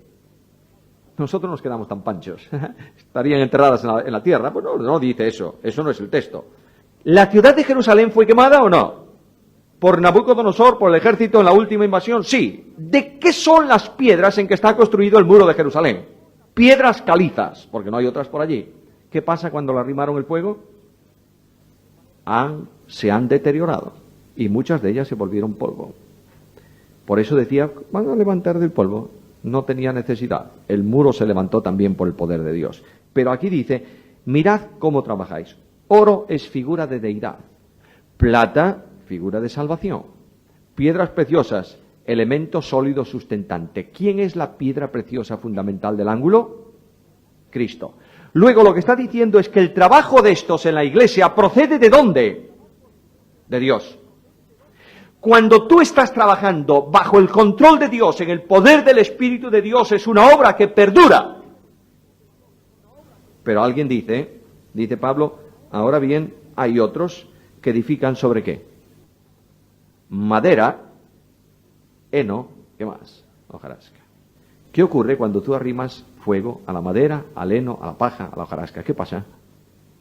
Nosotros nos quedamos tan panchos. Estarían enterradas en la tierra. Pues no dice eso. Eso no es el texto. ¿La ciudad de Jerusalén fue quemada o no? ¿Por Nabucodonosor, por el ejército en la última invasión? Sí. ¿De qué son las piedras en que está construido el muro de Jerusalén? Piedras calizas, porque no hay otras por allí. ¿Qué pasa cuando le arrimaron el fuego? Se han deteriorado y muchas de ellas se volvieron polvo. Por eso decía, van a levantar del polvo. No tenía necesidad. El muro se levantó también por el poder de Dios. Pero aquí dice, mirad cómo trabajáis. Oro es figura de deidad. Plata, figura de salvación. Piedras preciosas, elemento sólido sustentante. ¿Quién es la piedra preciosa fundamental del ángulo? Cristo. Luego lo que está diciendo es que el trabajo de estos en la iglesia procede ¿de dónde? De Dios. Cuando tú estás trabajando bajo el control de Dios, en el poder del Espíritu de Dios, es una obra que perdura. Pero alguien dice Pablo, ahora bien, hay otros que edifican sobre ¿qué? Madera, heno, ¿qué más? Hojarasca. ¿Qué ocurre cuando tú arrimas fuego a la madera, al heno, a la paja, a la hojarasca? ¿Qué pasa?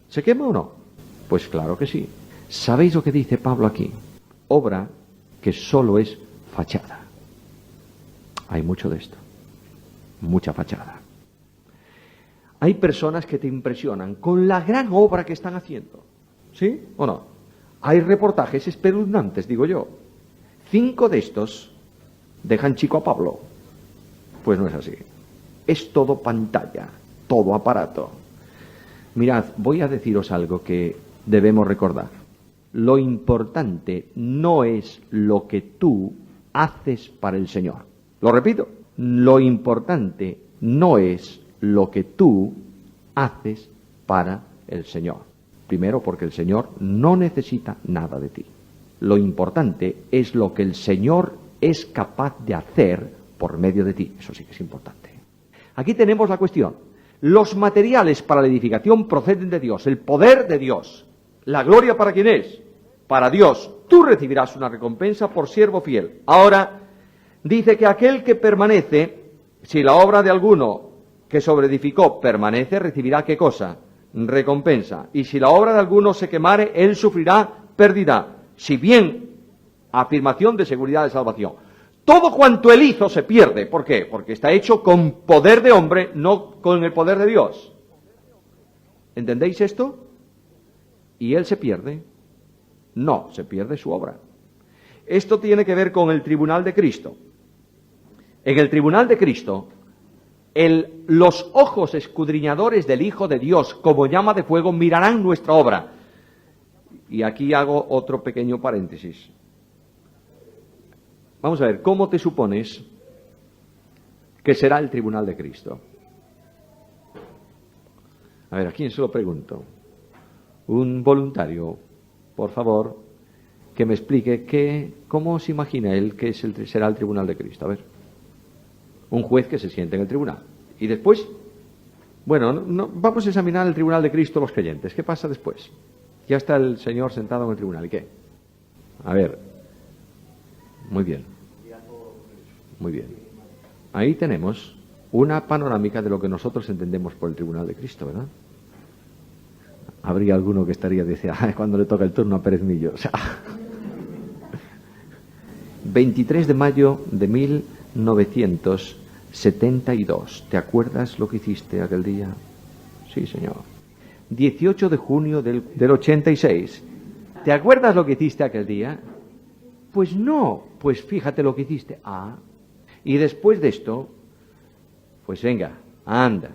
¿Se quema o no? Pues claro que sí. ¿Sabéis lo que dice Pablo aquí? Obra que solo es fachada. Hay mucho de esto. Mucha fachada. Hay personas que te impresionan con la gran obra que están haciendo. ¿Sí o no? Hay reportajes espeluznantes, digo yo. 5 de estos dejan chico a Pablo. Pues no es así. Es todo pantalla, todo aparato. Mirad, voy a deciros algo que debemos recordar. Lo importante no es lo que tú haces para el Señor. Lo repito, lo importante no es lo que tú haces para el Señor. Primero, porque el Señor no necesita nada de ti. Lo importante es lo que el Señor es capaz de hacer por medio de ti. Eso sí que es importante. Aquí tenemos la cuestión. Los materiales para la edificación proceden de Dios, el poder de Dios. ¿La gloria para quién es? Para Dios. Tú recibirás una recompensa por siervo fiel. Ahora, dice que aquel que permanece, si la obra de alguno que sobreedificó permanece, recibirá ¿qué cosa? Recompensa. Y si la obra de alguno se quemare, él sufrirá pérdida. Si bien, afirmación de seguridad de salvación. Todo cuanto él hizo se pierde. ¿Por qué? Porque está hecho con poder de hombre, no con el poder de Dios. ¿Entendéis esto? ¿Y él se pierde? No, se pierde su obra. Esto tiene que ver con el tribunal de Cristo. En el tribunal de Cristo, los ojos escudriñadores del Hijo de Dios, como llama de fuego, mirarán nuestra obra. Y aquí hago otro pequeño paréntesis. Vamos a ver, ¿cómo te supones que será el tribunal de Cristo? A ver, ¿a quién se lo pregunto? Un voluntario, por favor, que me explique cómo se imagina él que será el tribunal de Cristo. A ver, un juez que se siente en el tribunal. Y después, bueno, vamos a examinar el tribunal de Cristo los creyentes. ¿Qué pasa después? Ya está el Señor sentado en el tribunal. ¿Y qué? A ver, muy bien. Muy bien. Ahí tenemos una panorámica de lo que nosotros entendemos por el tribunal de Cristo, ¿verdad? Habría alguno que estaría diciendo, cuando le toca el turno a Pérez Millo. O sea, 23 de mayo de 1972. ¿Te acuerdas lo que hiciste aquel día? Sí, señor. 18 de junio del 86. ¿Te acuerdas lo que hiciste aquel día? Pues no. Pues fíjate lo que hiciste. Y después de esto, pues venga, anda.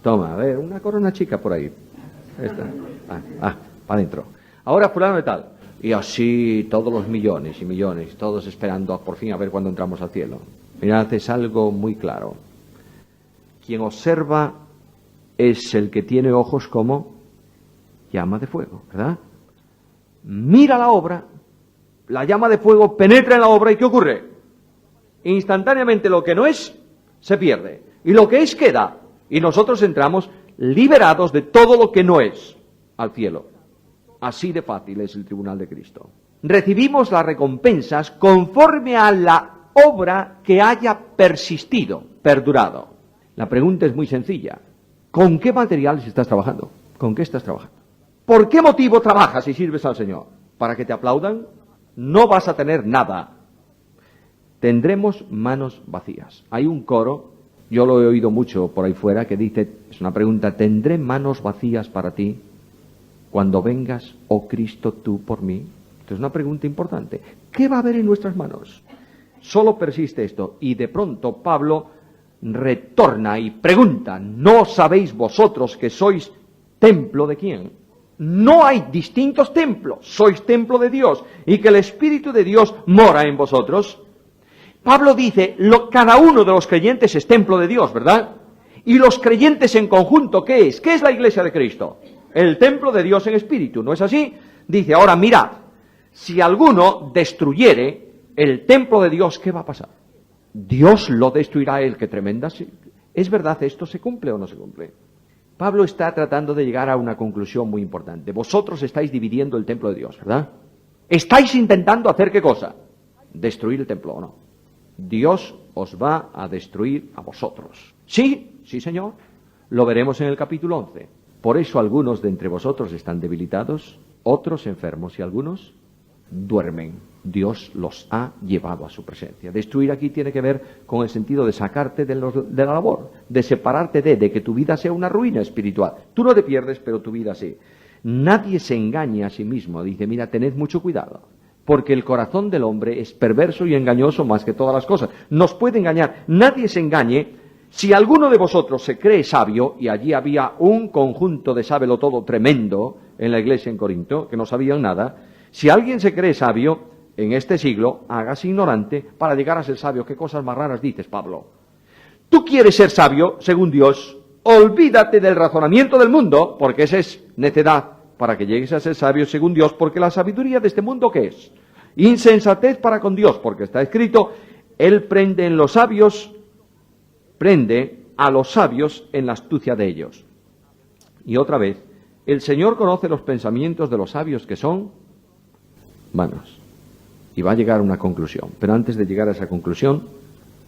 Toma, a ver, una corona chica por ahí. Esta. Para adentro. Ahora fulano de tal. Y así todos los millones y millones, todos esperando por fin a ver cuándo entramos al cielo. Mirad, es algo muy claro. Quien observa es el que tiene ojos como llama de fuego, ¿verdad? Mira la obra, la llama de fuego penetra en la obra y ¿qué ocurre? Instantáneamente lo que no es, se pierde. Y lo que es, queda. Y nosotros entramos liberados de todo lo que no es al cielo. Así de fácil es el tribunal de Cristo. Recibimos las recompensas conforme a la obra que haya persistido, perdurado. La pregunta es muy sencilla. ¿Con qué materiales estás trabajando? ¿Con qué estás trabajando? ¿Por qué motivo trabajas y sirves al Señor? ¿Para que te aplaudan? No vas a tener nada. Tendremos manos vacías. Hay un coro, yo lo he oído mucho por ahí fuera, que dice, es una pregunta, ¿tendré manos vacías para ti cuando vengas, oh Cristo, tú por mí? Esto es una pregunta importante. ¿Qué va a haber en nuestras manos? Solo persiste esto. Y de pronto Pablo retorna y pregunta, ¿no sabéis vosotros que sois templo de quién? No hay distintos templos, sois templo de Dios y que el Espíritu de Dios mora en vosotros. Pablo dice, cada uno de los creyentes es templo de Dios, ¿verdad? Y los creyentes en conjunto, ¿qué es? ¿Qué es la iglesia de Cristo? El templo de Dios en espíritu, ¿no es así? Dice, ahora mirad, si alguno destruyere el templo de Dios, ¿qué va a pasar? Dios lo destruirá él, qué tremenda. ¿Es verdad esto? ¿Se cumple o no se cumple? Pablo está tratando de llegar a una conclusión muy importante. Vosotros estáis dividiendo el templo de Dios, ¿verdad? ¿Estáis intentando hacer qué cosa? Destruir el templo, ¿o no? Dios os va a destruir a vosotros. Sí, sí, Señor. Lo veremos en el capítulo 11. Por eso algunos de entre vosotros están debilitados, otros enfermos y algunos duermen. Dios los ha llevado a su presencia. Destruir aquí tiene que ver con el sentido de sacarte de la labor, de separarte de que tu vida sea una ruina espiritual. Tú no te pierdes, pero tu vida sí. Nadie se engaña a sí mismo. Dice, mira, tened mucho cuidado, porque el corazón del hombre es perverso y engañoso más que todas las cosas. Nos puede engañar. Nadie se engañe. Si alguno de vosotros se cree sabio, y allí había un conjunto de sábelo-todo tremendo en la iglesia en Corinto, que no sabían nada, si alguien se cree sabio en este siglo, hágase ignorante para llegar a ser sabio. ¿Qué cosas más raras dices, Pablo? Tú quieres ser sabio, según Dios, olvídate del razonamiento del mundo, porque esa es necedad, para que llegues a ser sabio según Dios, porque la sabiduría de este mundo, ¿qué es? Insensatez para con Dios, porque está escrito, Él prende a los sabios en la astucia de ellos. Y otra vez, el Señor conoce los pensamientos de los sabios que son vanos. Y va a llegar a una conclusión. Pero antes de llegar a esa conclusión,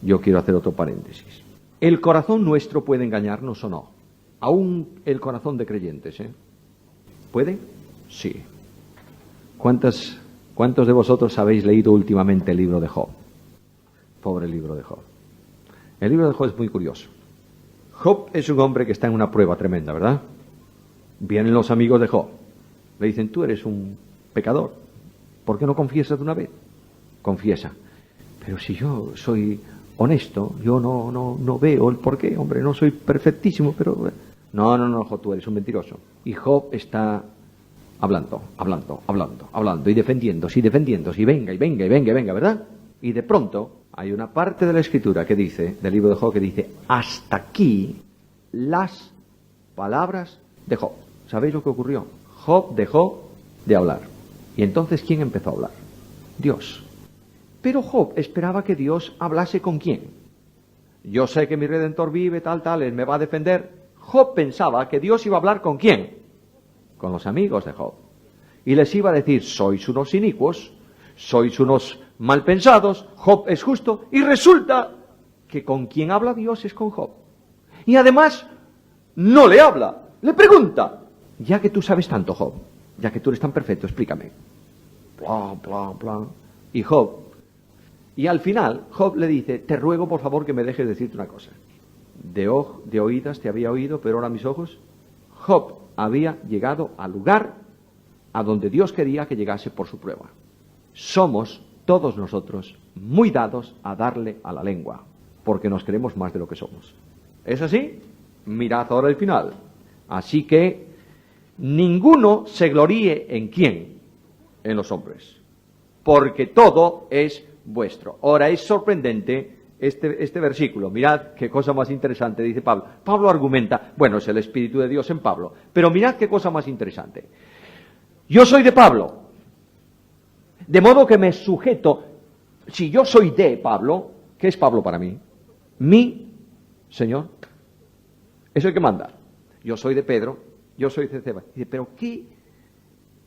yo quiero hacer otro paréntesis. ¿El corazón nuestro puede engañarnos o no? Aún el corazón de creyentes, ¿eh? ¿Puede? Sí. ¿Cuántos de vosotros habéis leído últimamente el libro de Job? Pobre libro de Job. El libro de Job es muy curioso. Job es un hombre que está en una prueba tremenda, ¿verdad? Vienen los amigos de Job. Le dicen, tú eres un pecador. ¿Por qué no confiesas de una vez? Confiesa. Pero si yo soy honesto, yo no veo el porqué, hombre, no soy perfectísimo, pero... No, Job, tú eres un mentiroso. Y Job está hablando, y defendiéndose, y venga, ¿verdad? Y de pronto hay una parte de la Escritura que dice, del libro de Job, que dice, hasta aquí las palabras de Job. ¿Sabéis lo que ocurrió? Job dejó de hablar. Y entonces, ¿quién empezó a hablar? Dios. Pero Job esperaba que Dios hablase con quién. Yo sé que mi Redentor vive, tal, Él me va a defender. Job pensaba que Dios iba a hablar con quién. Con los amigos de Job. Y les iba a decir, sois unos inicuos, sois unos malpensados, Job es justo. Y resulta que con quien habla Dios es con Job. Y además, no le habla, le pregunta. Ya que tú sabes tanto, Job, ya que tú eres tan perfecto, explícame. Bla. Y Job, y al final, Job le dice, te ruego por favor que me dejes decirte una cosa. De oídas te había oído, pero ahora mis ojos. Job había llegado al lugar a donde Dios quería que llegase por su prueba. Somos, todos nosotros, muy dados a darle a la lengua, porque nos creemos más de lo que somos. ¿Es así? Mirad ahora el final. Así que ninguno se gloríe en quién, en los hombres, porque todo es vuestro. Ahora es sorprendente este versículo. Mirad qué cosa más interesante dice Pablo. Pablo argumenta, bueno, es el Espíritu de Dios en Pablo, pero mirad qué cosa más interesante. Yo soy de Pablo, de modo que me sujeto. Si yo soy de Pablo, ¿qué es Pablo para mí? Mi Señor. Es el que manda. Yo soy de Pedro, yo soy de Cebas. Dice, pero qué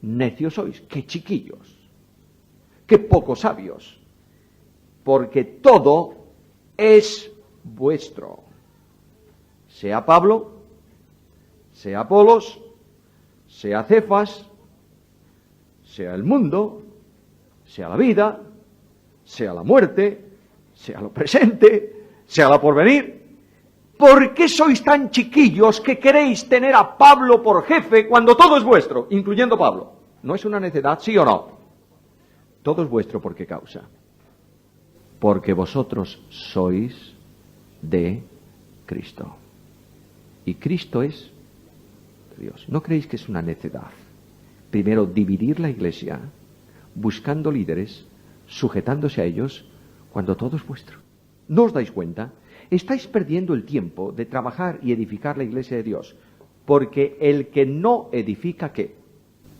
necios sois, qué chiquillos, qué poco sabios, porque todo es vuestro. Sea Pablo, sea Apolos, sea Cefas, sea el mundo, sea la vida, sea la muerte, sea lo presente, sea la porvenir. ¿Por qué sois tan chiquillos que queréis tener a Pablo por jefe cuando todo es vuestro, incluyendo Pablo? ¿No es una necedad, sí o no? Todo es vuestro, ¿por qué causa? Porque vosotros sois de Cristo. Y Cristo es Dios. ¿No creéis que es una necedad? Primero, dividir la iglesia, buscando líderes, sujetándose a ellos, cuando todo es vuestro. ¿No os dais cuenta? Estáis perdiendo el tiempo de trabajar y edificar la iglesia de Dios, porque el que no edifica, ¿qué?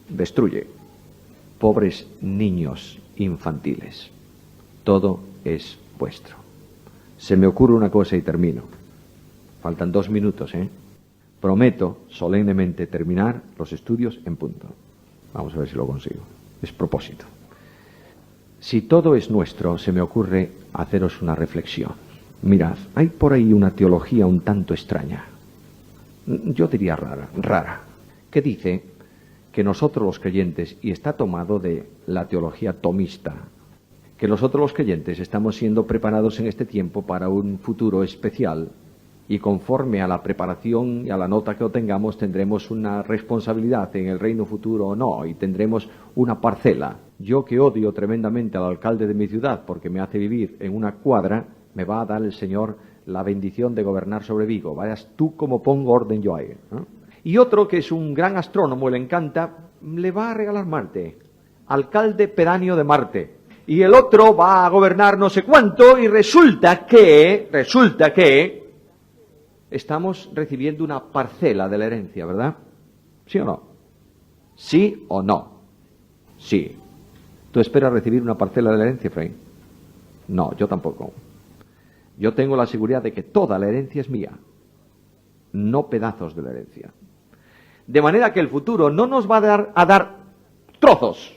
Destruye. Pobres niños infantiles. Todo es vuestro. Se me ocurre una cosa y termino. Faltan 2 minutos, ¿eh? Prometo solemnemente terminar los estudios en punto. Vamos a ver si lo consigo. Es propósito. Si todo es nuestro, se me ocurre haceros una reflexión. Mirad, hay por ahí una teología un tanto extraña. Yo diría rara, que dice que nosotros los creyentes, y está tomado de la teología tomista, que nosotros los creyentes estamos siendo preparados en este tiempo para un futuro especial, y conforme a la preparación y a la nota que obtengamos tendremos una responsabilidad en el reino futuro o no, y tendremos una parcela. Yo, que odio tremendamente al alcalde de mi ciudad porque me hace vivir en una cuadra, me va a dar el Señor la bendición de gobernar sobre Vigo. Vayas tú como pongo orden yo ahí, ¿no? Y otro, que es un gran astrónomo, le encanta, le va a regalar Marte, alcalde pedáneo de Marte. Y el otro va a gobernar no sé cuánto, y resulta que estamos recibiendo una parcela de la herencia, ¿verdad? ¿Sí o no? ¿Sí o no? Sí. ¿Tú esperas recibir una parcela de la herencia, Efraín? No, yo tampoco. Yo tengo la seguridad de que toda la herencia es mía, no pedazos de la herencia. De manera que el futuro no nos va a dar trozos,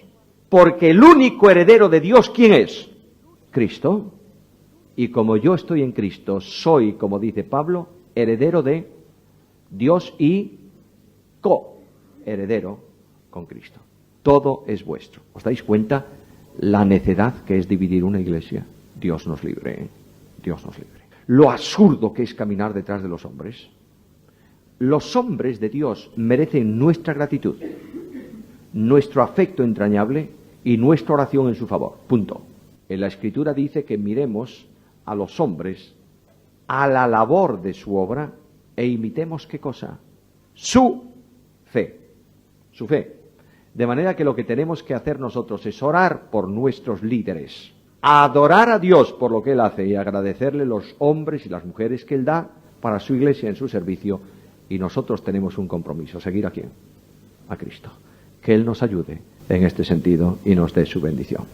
porque el único heredero de Dios, ¿quién es? Cristo. Y como yo estoy en Cristo, soy, como dice Pablo, heredero de Dios y co-heredero con Cristo. Todo es vuestro. ¿Os dais cuenta la necedad que es dividir una iglesia? Dios nos libre, ¿eh? Dios nos libre. Lo absurdo que es caminar detrás de los hombres. Los hombres de Dios merecen nuestra gratitud, nuestro afecto entrañable y nuestra oración en su favor. Punto. En la Escritura dice que miremos a los hombres a la labor de su obra e imitemos, ¿qué cosa? Su fe. Su fe. De manera que lo que tenemos que hacer nosotros es orar por nuestros líderes, adorar a Dios por lo que Él hace y agradecerle los hombres y las mujeres que Él da para su iglesia en su servicio. Y nosotros tenemos un compromiso, ¿seguir a quién? A Cristo. Que Él nos ayude en este sentido y nos dé su bendición.